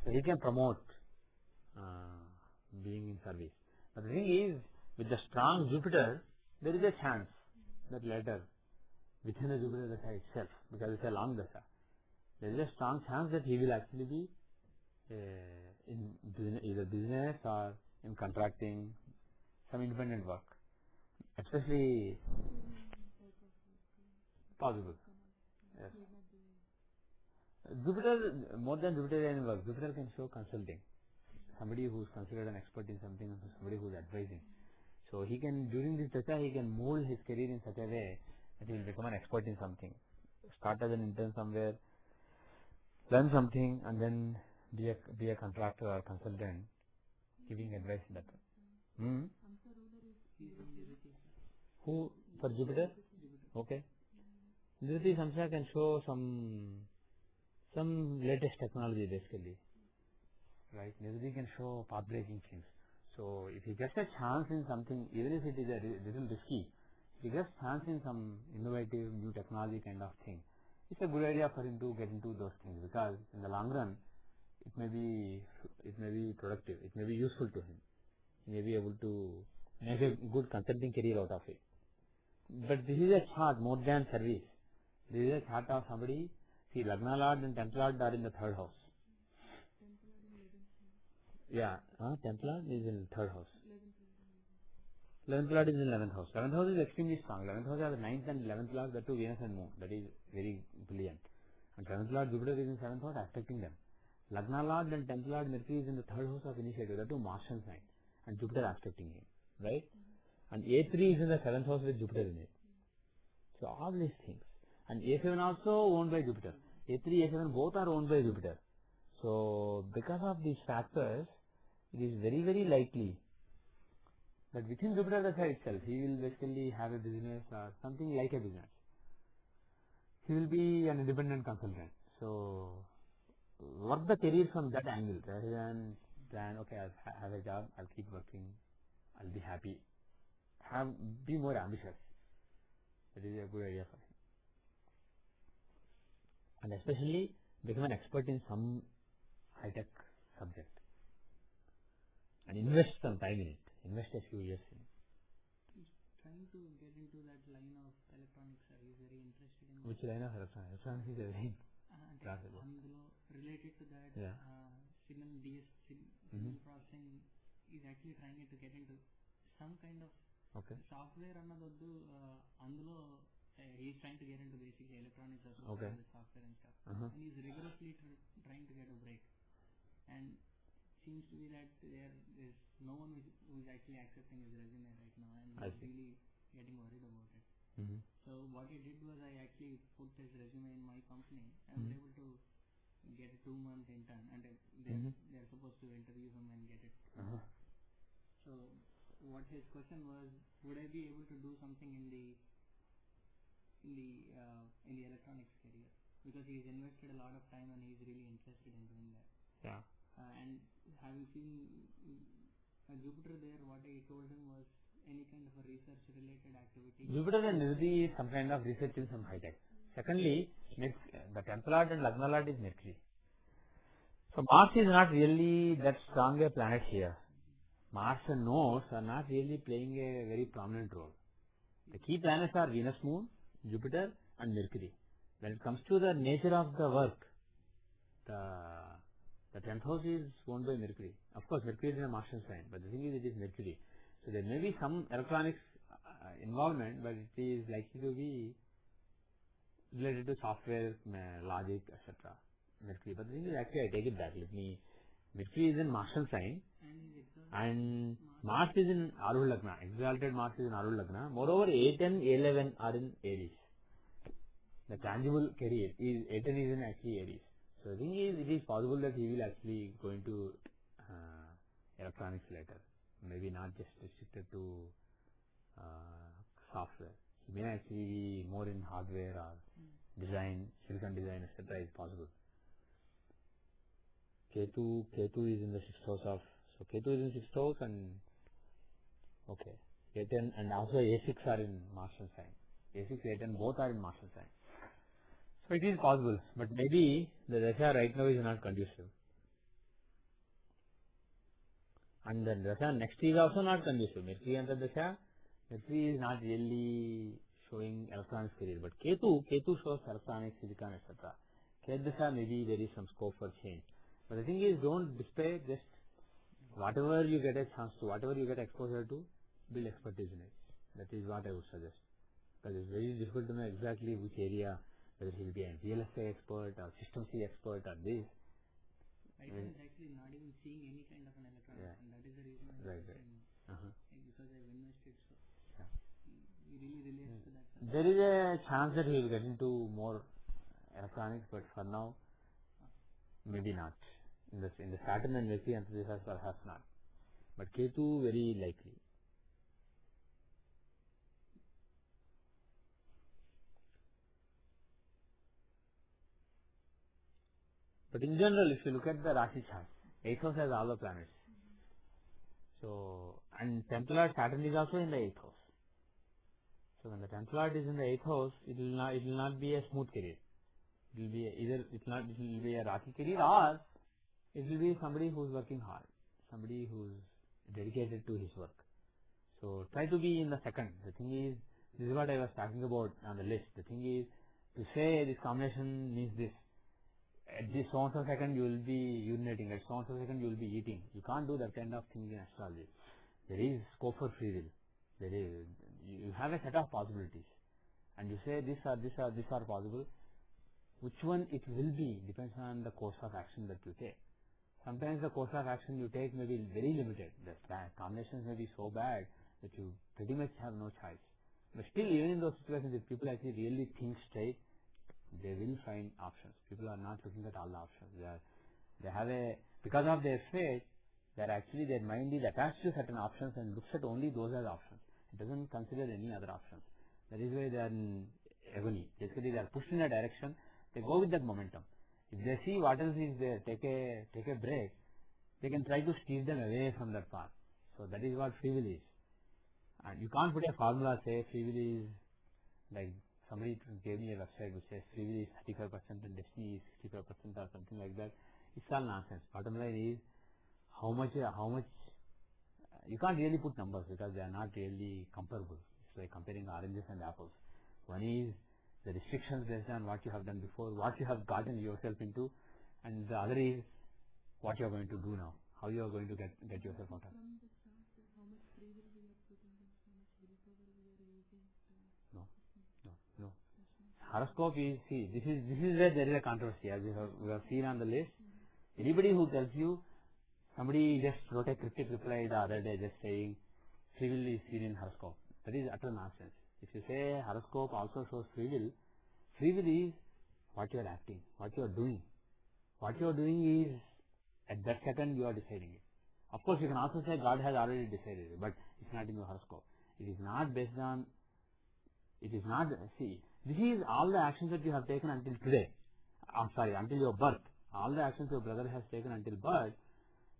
So he can promote being in service. But the thing is, with the strong Jupiter, there is a chance that later, within the Jupiter Dasha itself, because it's a long Dasha, there is a strong chance that he will actually be in either business or in contracting, some independent work. Especially possible. Yes. Jupiter, more than Jupiter and work, Jupiter can show consulting. Somebody who is considered an expert in something, somebody who is advising. So he can, during this Dasha, he can mold his career in such a way that he will become an expert in something. Start as an intern somewhere, learn something, and then be a contractor or consultant, giving advice in that way. Who? For Jupiter? Okay. Jyoti Samsha can show some latest technology basically. Right? Nirudi can show path-breaking things. So if he gets a chance in something, even if it is a little risky, if he gets a chance in some innovative new technology kind of thing, it's a good idea for him to get into those things, because in the long run it may be productive, it may be useful to him. He may be able to make a good consulting career out of it. But this is a chart more than service. This is a chart of somebody. See, Lagna Lord and 10th Lord are in the 3rd house. Yeah, 10th Lord is in 3rd house. 11th Lord is in 11th house. 11th house is extremely strong. 11th house are the 9th and 11th Lord, the two Venus and Moon. That is very brilliant. And 7th Lord Jupiter is in 7th house, affecting them. Lagna Lord and 10th Lord Mercury is in the 3rd house of initiative, the two Martian sign, and Jupiter affecting him. Right? And A3 is in the 7th house with Jupiter in it. So all these things. And A7 also owned by Jupiter. A3, A7 both are owned by Jupiter. So because of these factors, it is very, very likely that within Jupiter Dasha itself, he will basically have a business or something like a business. He will be an independent consultant. So work the career from that angle rather than plan, okay, I'll have a job, I'll keep working, I'll be happy. Be more ambitious. That is a good idea for him. And especially become an expert in some high-tech subject. And invest some time in it. Invest a few years in it. He's trying to get into that line of electronics. He's very interested in Which line of electronics? Electronics is everything. Related to that, yeah. signal processing is actually trying to get into some kind of software annadoddu andulo he's trying to get into basically electronics as well, the software and stuff. And he's rigorously trying to get a break. And seems to be that there's no one who is actually accepting his resume right now, and he's really getting worried about it. So what he did was, I actually put his resume in my company. I was able to get a 2-month intern, and they're supposed to interview him and get it. So what his question was, would I be able to do something in the electronics career, because he's invested a lot of time and he's really interested in doing that. Yeah. And having seen Jupiter there, what I told him was any kind of a research related activity. Jupiter and Nirudi is some kind of research in some high tech. Secondly, The tenth lord and Lagna lord is Mercury. So Mars is not really that strong a planet here. Mars and nodes are not really playing a very prominent role. The key planets are Venus, Moon, Jupiter and Mercury. When it comes to the nature of the work, the 10th house is owned by Mercury. Of course, Mercury is in a Martian sign, but the thing is it is Mercury. So there may be some electronics involvement, but it is likely to be related to software, logic, etc. Mercury. But the thing is, actually I take it back. Mercury is in Martian sign and Mars is in Arul Lagna. Exalted Mars is in Arul Lagna. Moreover, 8 and 11 are in Aries. The tangible career is 8 and is in actually Aries. So the thing is, it is possible that he will actually go into electronics later. Maybe not just restricted to software. He may actually be more in hardware or design, silicon design, etc. is possible. Ketu is in the 6th house of, so Ketu is in 6th house and okay, A10 and also A6 are in Martian sign. A6, A10 both are in Martian sign. So it is possible, but maybe the Dasha right now is not conducive. And the Dasha next is also not conducive. Mercury and the Dasha, Mercury is not really showing electronics career, but Ketu shows electronics, silicon, etc. Ketu Dasha maybe there is some scope for change. But the thing is, don't despair, just whatever you get a chance to, whatever you get exposure to, build expertise in it. That is what I would suggest. Because it's very difficult to know exactly which area, whether he will be a real estate expert or system C expert or this. I was actually not even seeing any kind of an electronics, and that is the reason I was because I've invested, so he really relates to that. There is a chance that he will get into more electronics, but for now, maybe not. In the Saturn and Mercury and this perhaps not. But Ketu very likely. But in general, if you look at the Rashi chart, 8th house has all the planets. So, and 10th lord Saturn is also in the 8th house. So when the 10th lord is in the 8th house, it will not be a smooth career. It will be it will be a rocky career, or it will be somebody who is working hard, somebody who is dedicated to his work. So try to be in the second. The thing is, this is what I was talking about on the list. The thing is, to say this combination means this. At this so-and-so second you will be urinating, at so-and-so second you will be eating. You can't do that kind of thing in astrology. There is scope for free will. You have a set of possibilities. And you say this are possible. Which one it will be depends on the course of action that you take. Sometimes the course of action you take may be very limited. The combinations may be so bad that you pretty much have no choice. But still, even in those situations, if people actually really think straight, they will find options. People are not looking at all the options. They have because of their faith, their mind is attached to certain options and looks at only those as options. It doesn't consider any other options. That is why they are in agony. Basically, they are pushed in a direction. They go with that momentum. If they see what else is there, take a break, they can try to steer them away from that path. So that is what free will is. And you can't put a formula, say free will is like somebody gave me a website which says free will is 35% and destiny is 65% or something like that. It's all nonsense. Bottom line is how much you can't really put numbers because they are not really comparable. It's like comparing oranges and apples. One is the restrictions based on what you have done before, what you have gotten yourself into, and the other is what you are going to do now, how you are going to get yourself out of. From the start, how much free will we are putting in, how much willpower we are using. No. Horoscope is, see, this is where there is a controversy, as we have seen on the list. Anybody who tells you, somebody just wrote a cryptic reply the other day just saying free will is seen in horoscope. That is utter nonsense. If you say horoscope also shows free will is what you are acting, what you are doing. What you are doing is, at that second you are deciding it. Of course, you can also say God has already decided it, but it's not in your horoscope. It is not based on, see, this is all the actions that you have taken until today. Until your birth. All the actions your brother has taken until birth,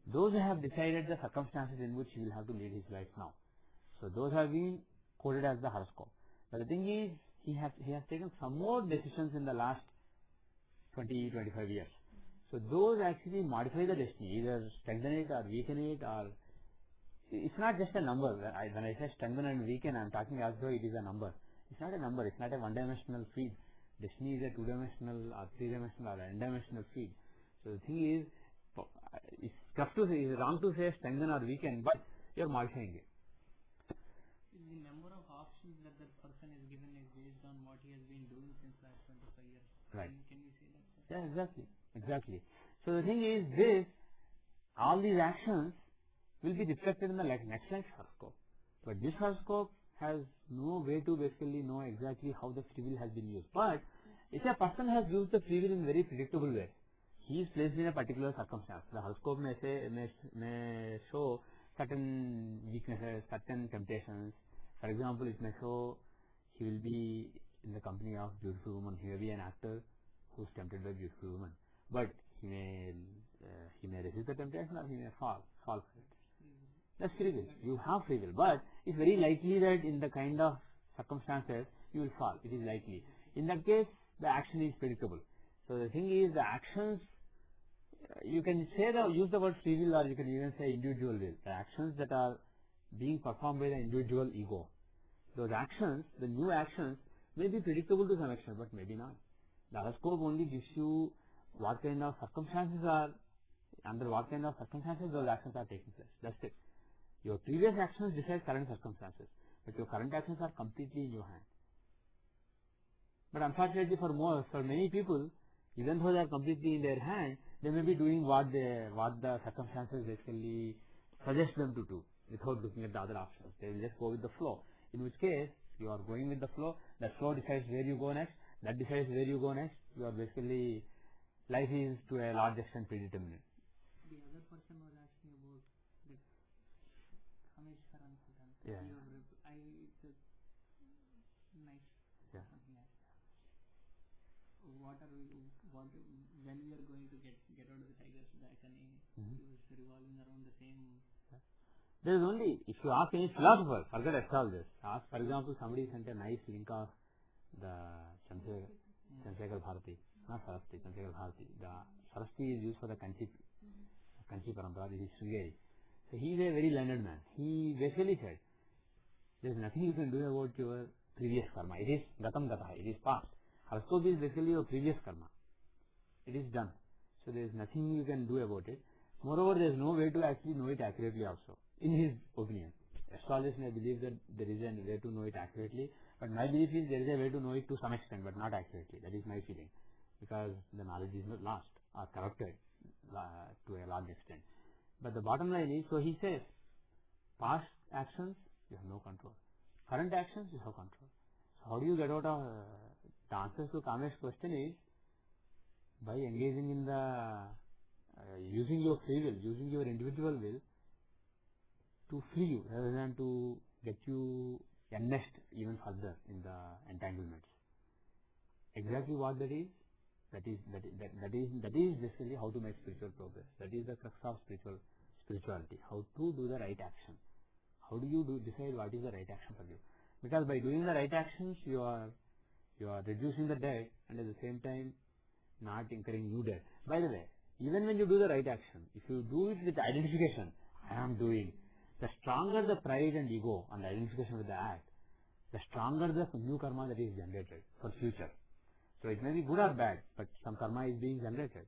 those have decided the circumstances in which he will have to lead his life now. So those have been coded as the horoscope. But the thing is, he has taken some more decisions in the last 20-25 years. So those actually modify the destiny, either strengthen it or weaken it, or it's not just a number. When I say strengthen and weaken, I am talking as though it is a number. It's not a number, it's not a one-dimensional field. Destiny is a two-dimensional or three-dimensional or n-dimensional field. So the thing is, it's tough to say, it's wrong to say strengthen or weaken, but you are modifying it. The number of options that the person is given is based on what he has been doing since last 25 years. Right. Can you say that, sir? Yeah, exactly. So the thing is this, all these actions will be reflected in the next life horoscope. But this horoscope has no way to basically know exactly how the free will has been used. But if a person has used the free will in very predictable way, he is placed in a particular circumstance. The horoscope may show certain weaknesses, certain temptations. For example, it may show he will be in the company of beautiful woman. He may be an actor who is tempted by beautiful woman, but he may resist the temptation or he may fall for it. That's free will. You have free will, but it's very likely that in the kind of circumstances you will fall. It is likely. In that case, the action is predictable. So the thing is, the actions, you can say use the word free will, or you can even say individual will. The actions that are being performed by the individual ego, those actions, the new actions, may be predictable to some extent, but maybe not. The horoscope only gives you what kind of circumstances are, under what kind of circumstances those actions are taking place. That's it. Your previous actions decide current circumstances, but your current actions are completely in your hand. But unfortunately for many people, even though they are completely in their hand, they may be doing what the circumstances basically suggest them to do, without looking at the other options. They will just go with the flow. In which case, you are going with the flow. The flow decides where you go next. That decides where you go next. You are basically, life is to a large extent predetermined. The other person was asking about the Ramesh Karan. Yeah. It's a nice. Yeah. When we are going to get out of the tiger's back, and he was revolving around the same. There is only, if you ask any philosopher, forget astrologers. Ask, for example, somebody sent a nice link of the Chandrasekhar Bharati, not Saraswati, Chandrasekhar Bharati. The Saraswati is used for the Kanchi Parampara, this is Sringeri. So he is a very learned man. He basically said, there is nothing you can do about your previous karma. It is Gatam Gataha, it is past. Horoscope is basically your previous karma. It is done. So there is nothing you can do about it. Moreover, there is no way to actually know it accurately also, in his opinion. Astrologers may believe that there is a way to know it accurately, but my belief is there is a way to know it to some extent, but not accurately. That is my feeling, because the knowledge is not lost or corrupted to a large extent. But the bottom line is, so he says, past actions, you have no control. Current actions, you have control. So how do you get out of, the answer to Kamesh's question is, by engaging in the, using your free will, using your individual will to free you, rather than to get you enmeshed even further in the entanglements. Exactly what that is basically how to make spiritual progress. That is the crux of spirituality. How to do the right action. How do you decide what is the right action for you? Because by doing the right actions, you are reducing the debt, and at the same time not incurring new debt. By the way, even when you do the right action, if you do it with identification, I am doing, the stronger the pride and ego and the identification with the act, the stronger the new karma that is generated for future. So it may be good or bad, but some karma is being generated.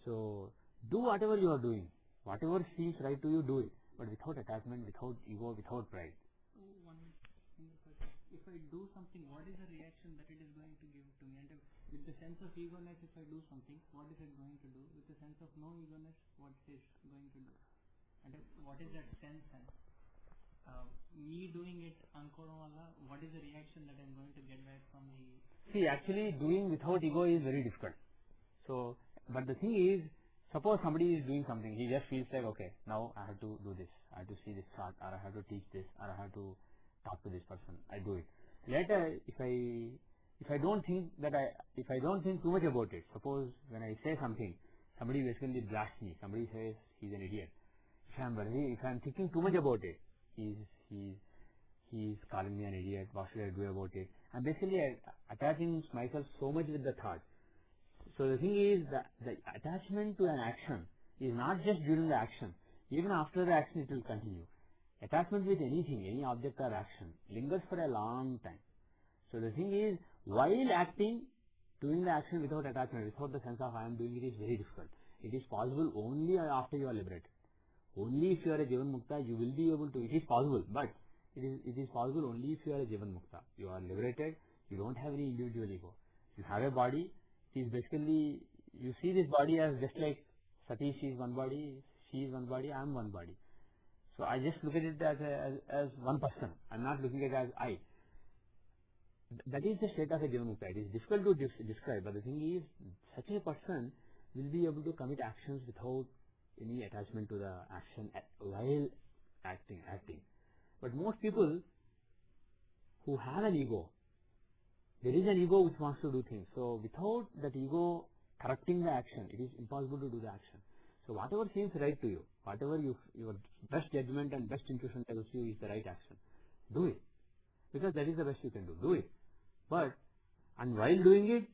So do whatever you are doing, whatever seems right to you, do it, but without attachment, without ego, without pride. One single question. If I do something, what is the reaction that it is going to give to me? And with the sense of egoness, if I do something, what is it going to do? With the sense of no egoness, what it is going to do? And what is that sense? And me doing it, what is the reaction that I am going to get back from the... See, actually doing without ego is very difficult. So, but the thing is, suppose somebody is doing something, he just feels like, okay, now I have to do this, I have to see this chart, or I have to teach this, or I have to talk to this person, I do it. Later, if I don't think too much about it, suppose when I say something, somebody basically blasts me, somebody says he's an idiot. If I am thinking too much about it, he's calling me an idiot, what should I do about it? I'm basically attaching myself so much with the thought. So the thing is that the attachment to an action is not just during the action. Even after the action it will continue. Attachment with anything, any object or action lingers for a long time. So the thing is, while acting, doing the action without attachment, without the sense of I am doing it is very difficult. It is possible only after you are liberated. Only if you are a Jivan Mukta, you will be able to, it is possible, but it is possible only if you are a Jivan Mukta. You are liberated, you don't have any individual ego. You have a body, it is basically, you see this body as just like Satish is one body, she is one body, I am one body. So I just look at it as one person. I am not looking at it as I. That is the state of a Jivan Mukta. It is difficult to describe, but the thing is, such a person will be able to commit actions without any attachment to the action while acting. But most people who have an ego, there is an ego which wants to do things. So without that ego correcting the action, it is impossible to do the action. So whatever seems right to you, whatever your best judgment and best intuition tells you is the right action, do it. Because that is the best you can do. Do it. But, and while doing it,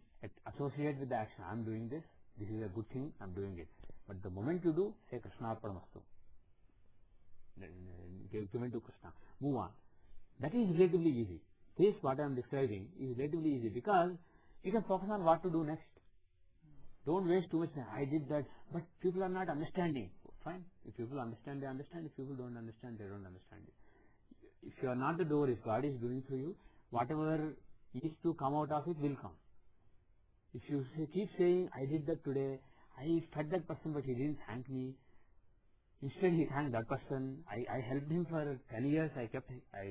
associate with the action. I am doing this. This is a good thing. I am doing it. But the moment you do, say Krishna Arpanamastu. Give it to Krishna. Move on. That is relatively easy. This, what I am describing, is relatively easy because you can focus on what to do next. Don't waste too much time. I did that, but people are not understanding. Fine. If people understand, they understand. If people don't understand, they don't understand it. If you are not the door, if God is doing through you, whatever is to come out of it will come. If you keep saying, I did that today, I fed that person but he didn't thank me, instead he thanked that person, I helped him for 10 years, I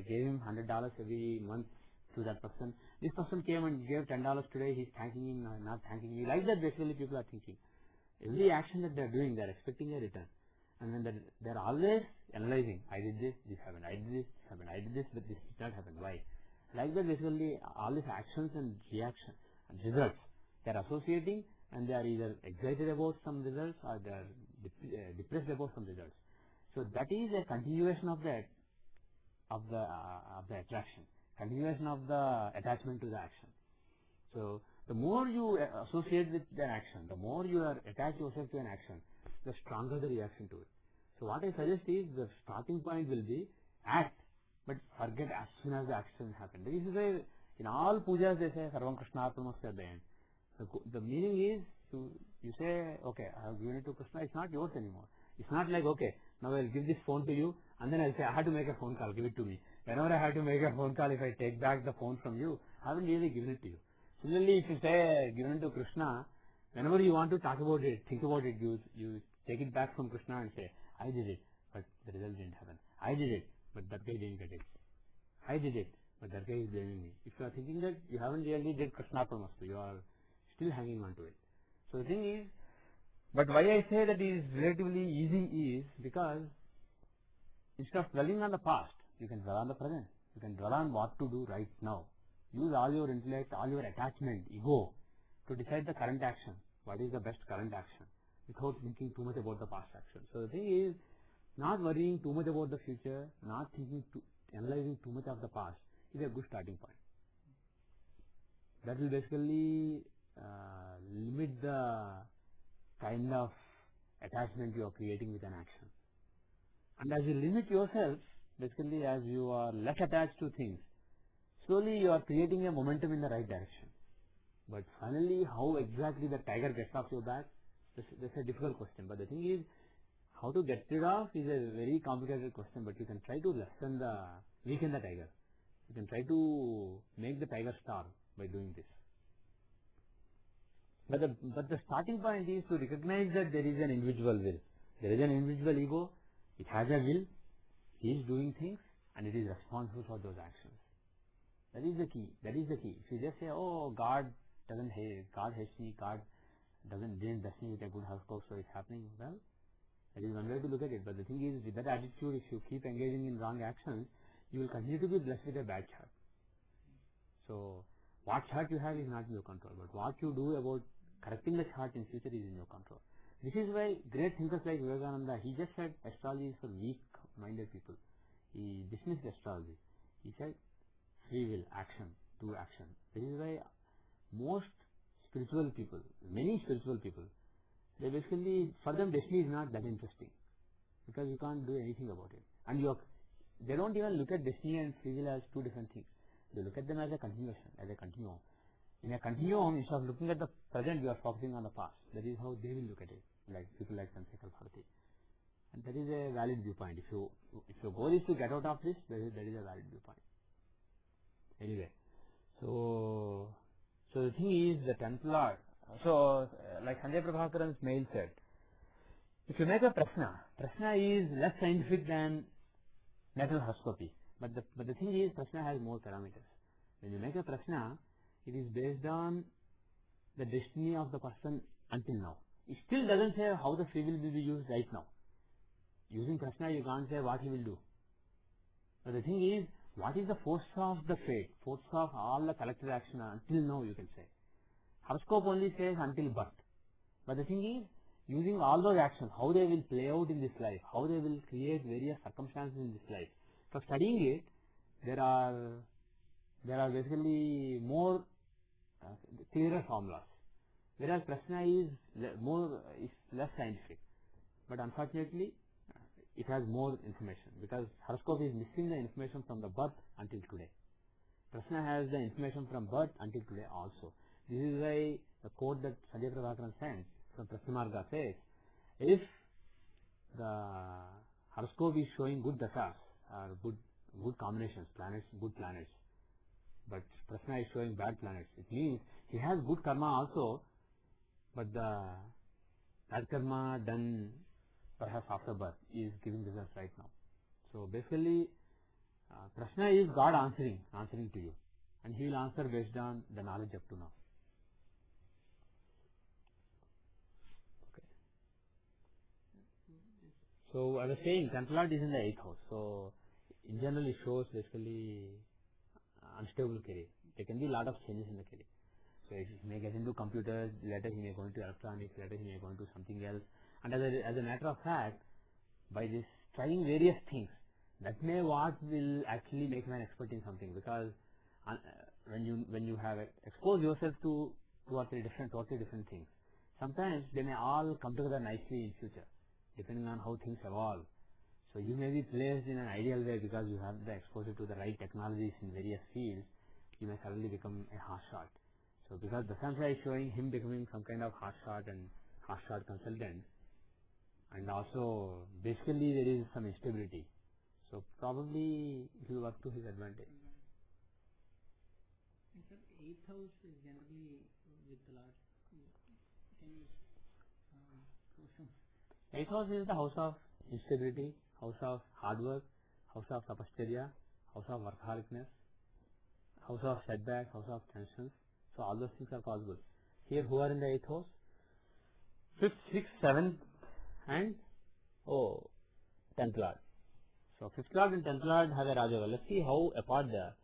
gave him $100 every month to that person. This person came and gave $10 today, he's thanking him, not thanking me. Like that basically people are thinking. Every action that they are doing, they are expecting a return. And then they are always analyzing, I did this, this happened, I did this happened, I did this, but this did not happen. Why? Like that basically all these actions and reactions and results, they are associating and they are either excited about some results or they are depressed about some results. So that is a continuation of the attraction, continuation of the attachment to the action. So the more you associate with an action, the more you are attached yourself to an action, the stronger the reaction to it. So what I suggest is the starting point will be act, but forget as soon as the action happens. This is why in all pujas they say Sarvam Krishna Arpanamastu at the end. The meaning is you say, okay, I have given it to Krishna, it's not yours anymore. It's not like, okay, now I'll give this phone to you and then I'll say I have to make a phone call, give it to me. Whenever I have to make a phone call, if I take back the phone from you, I haven't really given it to you. Similarly, if you say given it to Krishna, whenever you want to talk about it, think about it, you take it back from Krishna and say, I did it, but the result didn't happen. I did it, but that guy didn't get it. I did it, but that guy is blaming me. If you are thinking that you haven't really did Krishna Arpanamastu, you are still hanging on to it. So the thing is, but why I say that is relatively easy is because instead of dwelling on the past, you can dwell on the present. You can dwell on what to do right now. Use all your intellect, all your attachment, ego to decide the current action. What is the best current action without thinking too much about the past action. So the thing is, not worrying too much about the future, not analyzing too much of the past is a good starting point. That will basically limit the kind of attachment you are creating with an action. And as you limit yourself, basically as you are less attached to things, slowly you are creating a momentum in the right direction. But finally, how exactly the tiger gets off your back, that's a difficult question. But the thing is, how to get rid of is a very complicated question, but you can try to weaken the tiger. You can try to make the tiger starve by doing this. But the starting point is to recognize that there is an individual will. There is an individual ego, it has a will, he is doing things and it is responsible for those actions. That is the key. That is the key. If you just say, oh, God doesn't hate, God hates me, God didn't bless me with a good household, so it's happening. Well, that is one way to look at it. But the thing is, with that attitude, if you keep engaging in wrong actions, you will continue to be blessed with a bad chart. So, what chart you have is not in your control, but what you do about correcting the chart in future is in your control. This is why great thinkers like Vivekananda, he just said astrology is for weak-minded people. He dismissed astrology. He said free will, action, do action. This is why most spiritual people, many spiritual people, they basically, for them destiny is not that interesting because you can't do anything about it. And they don't even look at destiny and free will as two different things. They look at them as a continuation, as a continuum. In a continuum, instead of looking at the present, you are focusing on the past. That is how they will look at it, like people like Chandrasekhar Bharati. And that is a valid viewpoint. If your goal is to get out of this, that is a valid viewpoint. Anyway, so the thing is the 10th Lord. So like Sanjay Prabhakaran's mail said, if you make a prashna is less scientific than natal horoscopy. But the thing is, prashna has more parameters. When you make a prashna, it is based on the destiny of the person until now. It still doesn't say how the free will be used right now. Using prashna, you can't say what he will do. But the thing is, what is the force of the fate, force of all the collective action until now, you can say. Horoscope only says until birth. But the thing is, using all those actions, how they will play out in this life, how they will create various circumstances in this life. For studying it, there are basically more clearer formulas. Whereas prashna is less scientific. But unfortunately, it has more information because horoscope is missing the information from the birth until today. Prashna has the information from birth until today also. This is why the quote that Sanjay Prabhakaran sent from Prashnamarga says, if the horoscope is showing good dasas or good combinations, good planets, but Prashna is showing bad planets, it means he has good karma also, but the bad karma done perhaps after birth is giving results right now. So basically, Prashna is God answering to you, and he will answer based on the knowledge up to now. Okay. So I was saying, 10th Lord is in the 8th house. So in general, it shows basically unstable career. There can be a lot of changes in the career. So he may get into computers, later he may go into electronics, later he may go into something else. And as a matter of fact, by this trying various things, that may what will actually make him an expert in something, because when you have exposed yourself to 2 or 3 totally different things, sometimes they may all come together nicely in future, depending on how things evolve. So you may be placed in an ideal way because you have the exposure to the right technologies in various fields. You may suddenly become a hotshot. So because the Samsa is showing him becoming some kind of hotshot and hotshot consultant, and also basically there is some instability. So probably it will work to his advantage. And sir, 8th house is generally with the Lord. Can you throw some? 8th house is the house of instability, house of hard work, house of tapasya, house of workaholicness, house of setback, house of tensions. So all those things are possible. Here who are in the 8th house? 5th, 6th, 7th and 10th Lord. So 5th Lord and 10th Lord have a Rajayoga. Let's see how apart they are.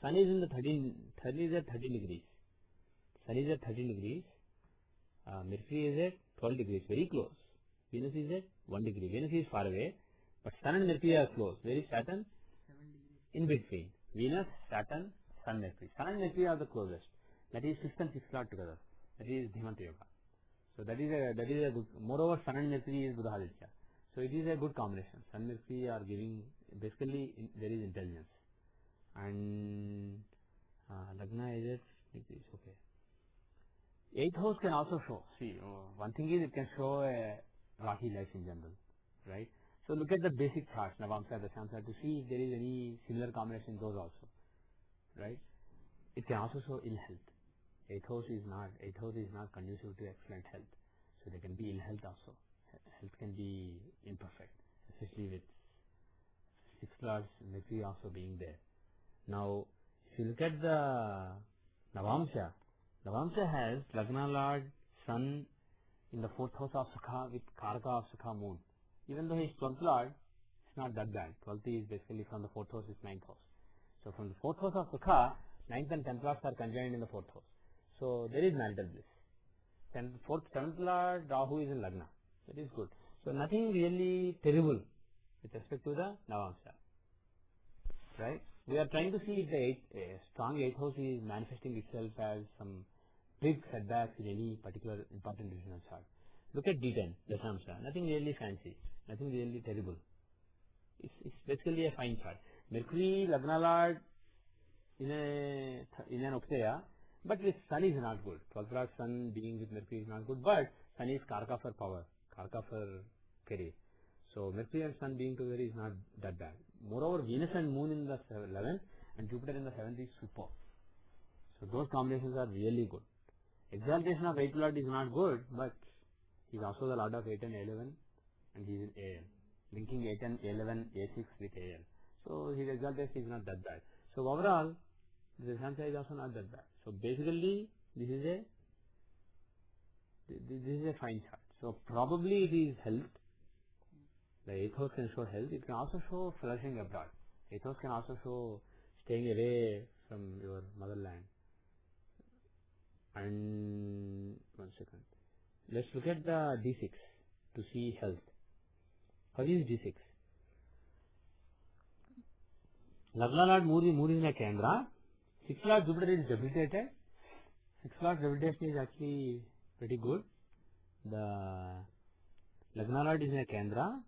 Sun is in the 13 is at 13 degrees. Sun is at 13 degrees. Mercury is at 12 degrees, very close. Venus is at 1 degree. Venus is far away, but Sun and Mercury are close. Where is Saturn? 7 degrees. In between. Venus, Saturn, Sun, Mercury. Sun and Mercury are the closest. That is 5th and 6th Lord together. That is Dhimanta Yoga. So that is a good. Moreover, Sun and Mercury is Buddhaditya. So it is a good combination. Sun and Mercury are giving basically there is intelligence. And Lagna is at degrees. Okay. 8th house can also show. See, one thing is it can show a rocky life in general, right? So look at the basic charts, Navamsa, Dashamsa, to see if there is any similar combination in those also, right? It can also show ill health. 8th house is not conducive to excellent health. So there can be ill health also. Health can be imperfect, especially with 6th Lord Mercury also being there. Now, if you look at the Navamsa has Lagna Lord, Sun in the 4th house of Sukha with Karaka of Sukha moon. Even though he is 12th Lord, it's not that bad. 12th is basically from the 4th house is 9th house. So from the 4th house of Sukha, 9th and 10th Lords are conjoined in the 4th house. So there is marital bliss. 7th Lord, Rahu is in Lagna. That is good. So nothing really terrible with respect to the Navamsa. Right? We are trying to see if the strong 8th house is manifesting itself as some big setbacks in any particular important decisional chart. Look at D10, Dashamsha, nothing really fancy, nothing really terrible. It's basically a fine chart. Mercury, Lagna Lord in an Ukteya, but with Sun is not good. 12th Lord Sun being with Mercury is not good, but Sun is Karka for power, Karka for career. So Mercury and Sun being together is not that bad. Moreover, Venus and Moon in the 11th and Jupiter in the 7th is super. So those combinations are really good. Exaltation of 8th Lord is not good, but he is also the Lord of 8 and 11 and he is in AL. Linking 8 and 11, A6 with AL. So his exaltation is not that bad. So overall, the Dashamsha is also not that bad. So basically, this is a fine chart. So probably it is health. The 8th house can show health. It can also show flourishing abroad. 8th house can also show staying away from your motherland. And one second. Let's look at the D6 to see health. How is D6? Lagna Lord Mood is in a Kendra. 6th Lord Jupiter is debilitated. 6th Lord debilitation is actually pretty good. The Lagna Lord is in a Kendra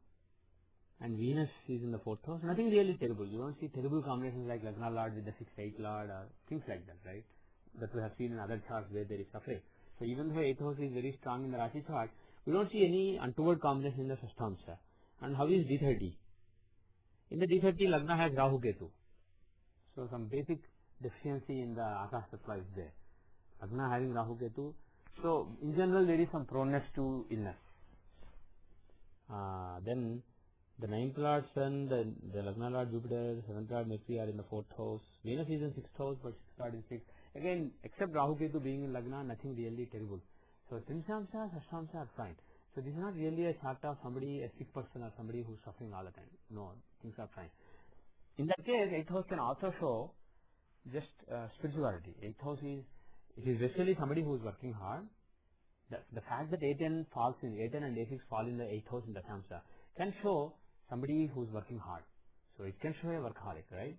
and Venus is in the 4th house. Nothing really terrible. You don't see terrible combinations like Lagna Lord with the 6th, 8th Lord or things like that, right? That we have seen in other charts where there is suffering. So even though 8th house is very strong in the Rashi chart, we don't see any untoward combination in the Shashtamsha. And how is D30? In the D30, Lagna has Rahu Ketu. So some basic deficiency in the Akash Tattva is there. Lagna having Rahu Ketu. So in general there is some proneness to illness. Then the 9th Lord Sun, the Lagna Lord Jupiter, 7th Lord Mercury are in the 4th house. Venus is in 6th house, but 6th Lord is 6th. Again, except Rahu Ketu being in Lagna, nothing really terrible. So Trimshamsha, Shashtamsha are fine. So this is not really a chart of somebody, a sick person or somebody who is suffering all the time. No, things are fine. In that case, 8th house can also show just spirituality. 8th house is, it is basically somebody who is working hard. The fact that 8 and A6 fall in the 8th house in the Dashamsha can show somebody who is working hard. So it can show a workaholic, right?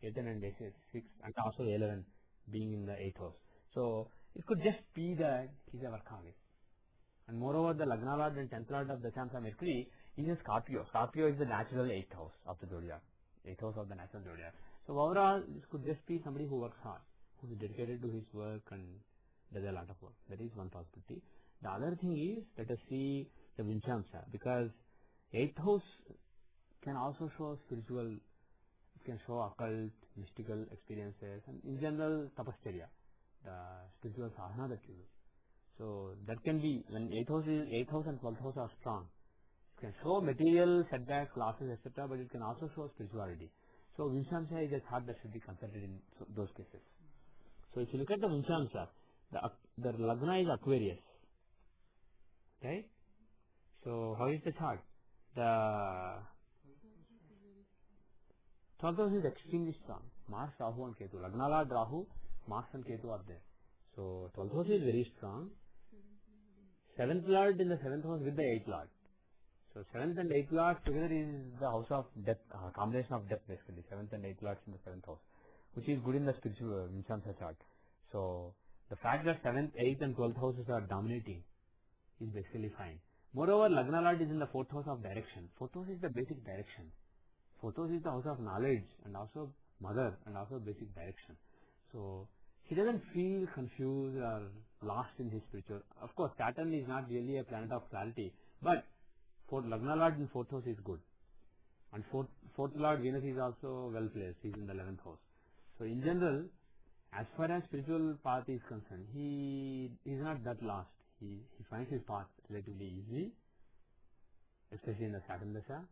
8 and A6 and also 11 being in the 8th house. So it could just be that he is a workaholic. And moreover, the Lagna Lord and 10th Lord of the Dashamsha Mercury is a Scorpio. Scorpio is the natural 8th house of the zodiac. 8th house of the natural zodiac. So overall, this could just be somebody who works hard, who is dedicated to his work and does a lot of work. That is one possibility. The other thing is, let us see the Vinchamsha, because 8th house can also show spiritual, it can show occult, mystical experiences, and in general, tapasya, the spiritual sadhana that you do. So that can be, when 8th house and 12th house are strong, it can show material setbacks, losses, etc., but it can also show spirituality. So Vinchamsha is a thought that should be considered in those cases. So if you look at the Vinchamsha, the Lagna is Aquarius, right? So how is the chart? The 12th house is extremely strong. Mars, Rahu and Ketu. Lagna Lord Rahu, Mars and Ketu are there. So 12th house is very strong. 7th Lord in the 7th house with the 8th Lord. So 7th and 8th Lord together is the house of death, combination of death basically. 7th and 8th Lords in the 7th house, which is good in the spiritual Vinchamsha chart. So the fact that 7th, 8th and 12th houses are dominating is basically fine. Moreover, Lagna Lord is in the 4th house of direction. 4th house is the basic direction. 4th house is the house of knowledge and also mother and also basic direction. So he doesn't feel confused or lost in his spiritual. Of course, Saturn is not really a planet of clarity, but for Lagna Lord in 4th house is good. And 4th Lord Venus is also well placed. He is in the 11th house. So in general, as far as spiritual path is concerned, he is not that lost. He finds his path relatively easily, especially in the Saturn Dasha,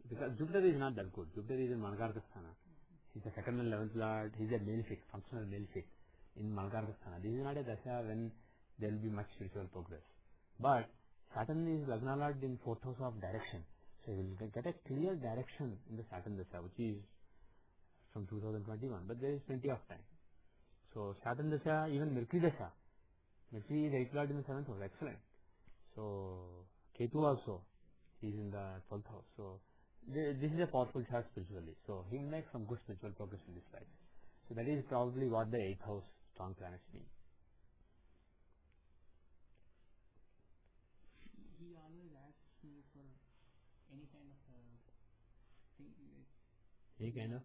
because Jupiter is not that good. Jupiter is in Malakarthasthana. He is the 2nd and 11th Lord. He is a malefic, functional malefic in Malakarthasthana. This is not a Dasha when there will be much spiritual progress. But Saturn is Lagna Lord in 4th house of direction. So you will get a clear direction in the Saturn Dasha, which is from 2021. But there is plenty of time. So Saturn Dasha, even Mercury Dasha. Mercury is 8th Lord in the 7th house. Excellent. So Ketu also, he is in the 12th house. So this is a powerful chart spiritually. So he will make some good spiritual progress in this life. So that is probably what the 8th house strong planets mean. any kind of thing, Any kind of?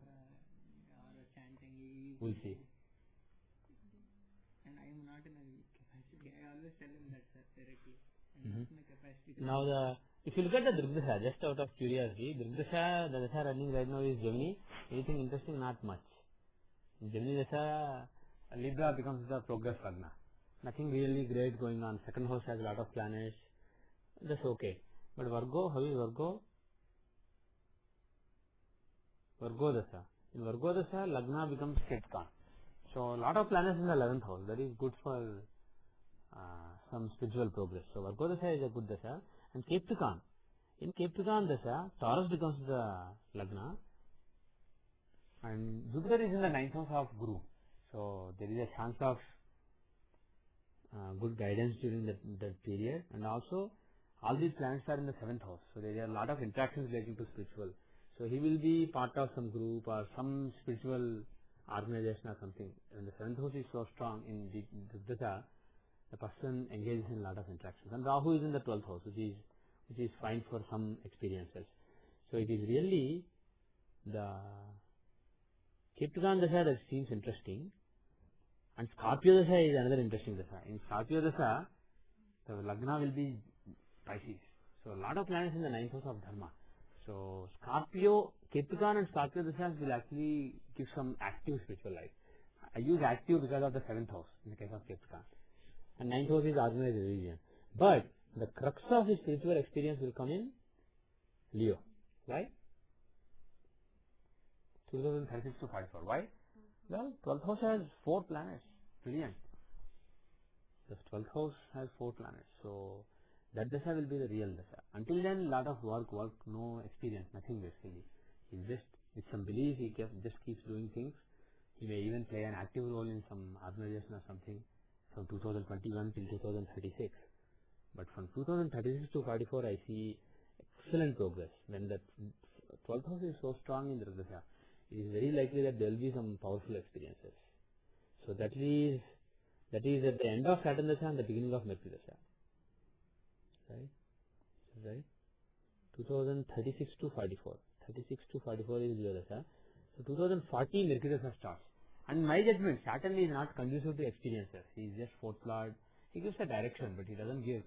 or chanting. We'll see. And I am not in a capacity. I always tell him that, sir, directly. I'm not in a capacity. Now if you look at the Drigdasha, just out of curiosity, Drigdasha, the Dasha running right now is Gemini. Anything interesting? Not much. In Gemini Dasha, Libra becomes the progress Lagna. Nothing really great going on. Second house has a lot of planets. That's okay. But Virgo, how is Virgo? Virgo Dasha. In Virgo Dasha, Lagna becomes Ketka. So, a lot of planets in the 11th house. That is good for some spiritual progress. So, Virgo Dasha is a good Dasha. And Keptukan. In Keptukan Dasha, Taurus becomes the Lagna. And Jupiter is in the 9th house of Guru. So, there is a chance of good guidance during that period. And also, all these planets are in the 7th house. So, there are a lot of interactions relating to spiritual. So, he will be part of some group or some spiritual organization or something. And the 7th house is so strong in the Dasha, the person engages in a lot of interactions. And Rahu is in the 12th house, which is fine for some experiences. So, it is really the Keptukan Dasha that seems interesting. And Scorpio Dasha is another interesting Dasha. In Scorpio Dasha, the Lagna will be Pisces. So, a lot of planets in the 9th house of Dharma. So, Scorpio, Keptukan and Scorpio Dashas will actually give some active spiritual life. I use active because of the 7th house in the case of Keptukan. And 9th house is organized religion. But the crux of his spiritual experience will come in Leo. Why? 2036 to 44. Why? Well, 12th house has 4 planets. Brilliant. The 12th house has 4 planets. So, that Dasha will be the real Dasha. Until then, lot of work, no experience, nothing basically. He just, with some belief, he just keeps doing things. He may even play an active role in some organization or something from 2021 till 2036. But from 2036 to 44, I see excellent progress. When the 12th house is so strong in the Dasha, it is very likely that there will be some powerful experiences. So that is at the end of Saturn Dasha and the beginning of Mercury Dasha. Right? 2036 to 44. 36 to 44 is Leo Dasha. So 2040 Mercury Dasha starts. And my judgment, Saturn is not conducive to experiences. He is just fourth lord. He gives a direction, but he doesn't give.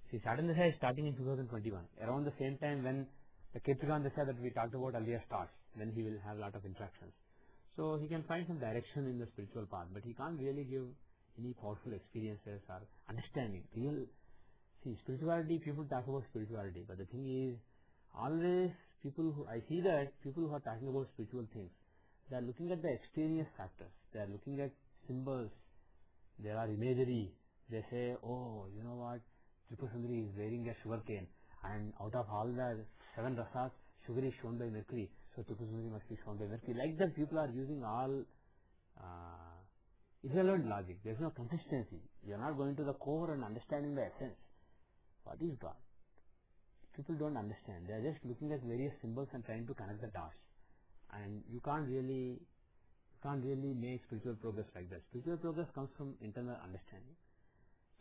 See, Saturn Dasha is starting in 2021. Around the same time when the Keptukan Dasha that we talked about earlier starts, then he will have a lot of interactions. So he can find some direction in the spiritual path, but he can't really give any powerful experiences or understanding. See, spirituality, people talk about spirituality, but the thing is, always I see that people who are talking about spiritual things, they are looking at the extraneous factors. They are looking at symbols. There are imagery. They say, oh, you know what, Tripurasundari is wearing a sugar cane, and out of all the 7 rasas, sugar is shown by Mercury, so Tripurasundari must be shown by Mercury. Like that, people are using all irrelevant logic. There is no consistency. You are not going to the core and understanding the essence. What is God? People don't understand. They are just looking at various symbols and trying to connect the dots. And you can't really make spiritual progress like that. Spiritual progress comes from internal understanding.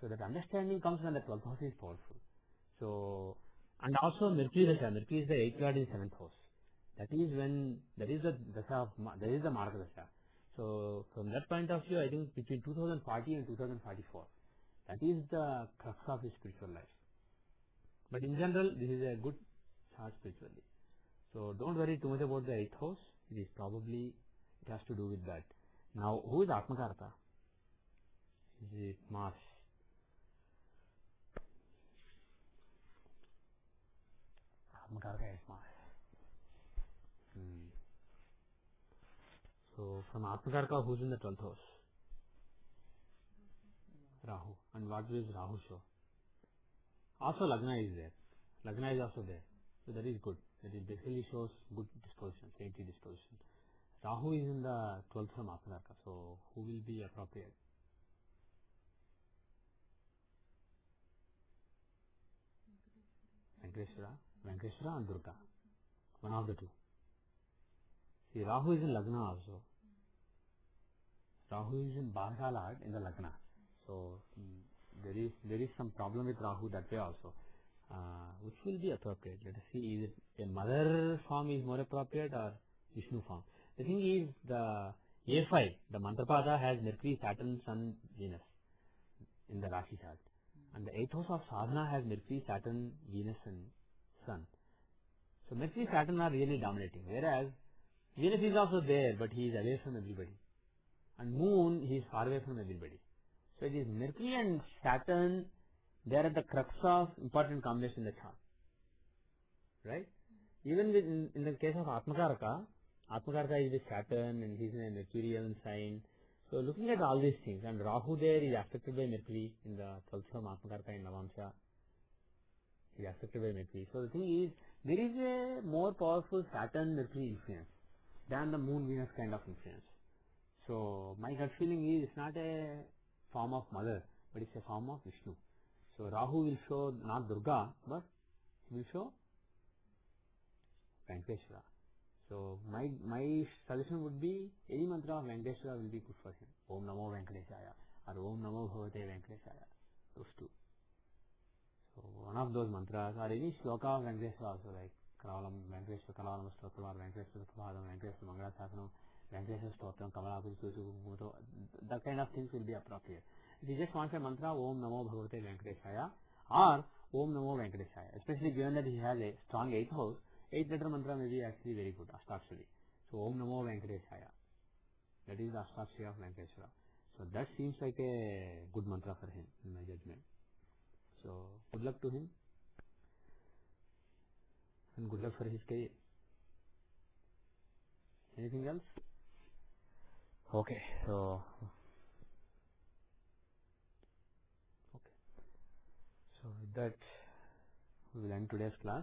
So that understanding comes when the 12th house is powerful. So, and also Mercury Dasha. Mercury is the 8th lord in 7th house. That is the Marga Dasha. So from that point of view, I think between 2040 and 2044, that is the crux of his spiritual life. But in general, this is a good chart spiritually. So don't worry too much about the 8th house. It has to do with that. Now, who is Atmakarta? Is it Mars? Atmakarta is Mars. So from Atmakarta, who's in the 12th house? Rahu. And what will Rahu show? Also Lagna is there. Lagna is also there. So that is good. That it basically shows good disposition, saintly disposition. Rahu is in the 12th from Atmakarta. So who will be appropriate? Venkateshwara and Durga. One of the two. See, Rahu is in Lagna also. Rahu is in Bharsha in the Lagna. So there is some problem with Rahu that way also. which will be appropriate? Let us see, is it a mother form is more appropriate or Vishnu form? The thing is, the A5, the Mantrapada has Mercury, Saturn, Sun, Venus in the Rashi chart. And the 8th house of sadhana has Mercury, Saturn, Venus and Sun. So Mercury, Saturn are really dominating, whereas Venus is also there, but he is away from everybody. And Moon, he is far away from everybody. So it is Mercury and Saturn, they are at the crux of important combination in the chart. Right? Even in the case of Atmakaraka is with Saturn and he is in a Mercurial sign. So looking at all these things, and Rahu there is affected by Mercury in the 12th from Atmakaraka in Navamsha. He is affected by Mercury. So the thing is, there is a more powerful Saturn-Mercury influence than the Moon-Venus kind of influence. So my gut feeling is it's not a form of mother, but it's a form of Vishnu. So Rahu will show not Durga, but he will show Venkateshwara. So my suggestion would be any mantra of Venkateshwara will be good for him. Om Namo Venkateshaya or Om Namo Bhavate Venkateshaya. Those two. So one of those mantras or any shloka of Venkateshwara also, like Kalalam, Venkateshwara Kalalam Stotram or Venkateshwara Padam, Venkateshwara Mangalachasanam, Venkateshwara Stotram, Kamalapuju, that kind of things will be appropriate. If you just want a mantra Om Namo Bhavate Venkateshaya or Om Namo Venkateshaya, especially given that he has a strong 8th house, 8th letter mantra may be actually very good, Ashtakshari. So Om Namo Venkateshaya, that is the Ashtakshari of Venkateshwara. So that seems like a good mantra for him in my judgment. So good luck to him and good luck for his career. Anything else? Okay, so with that we will end today's class.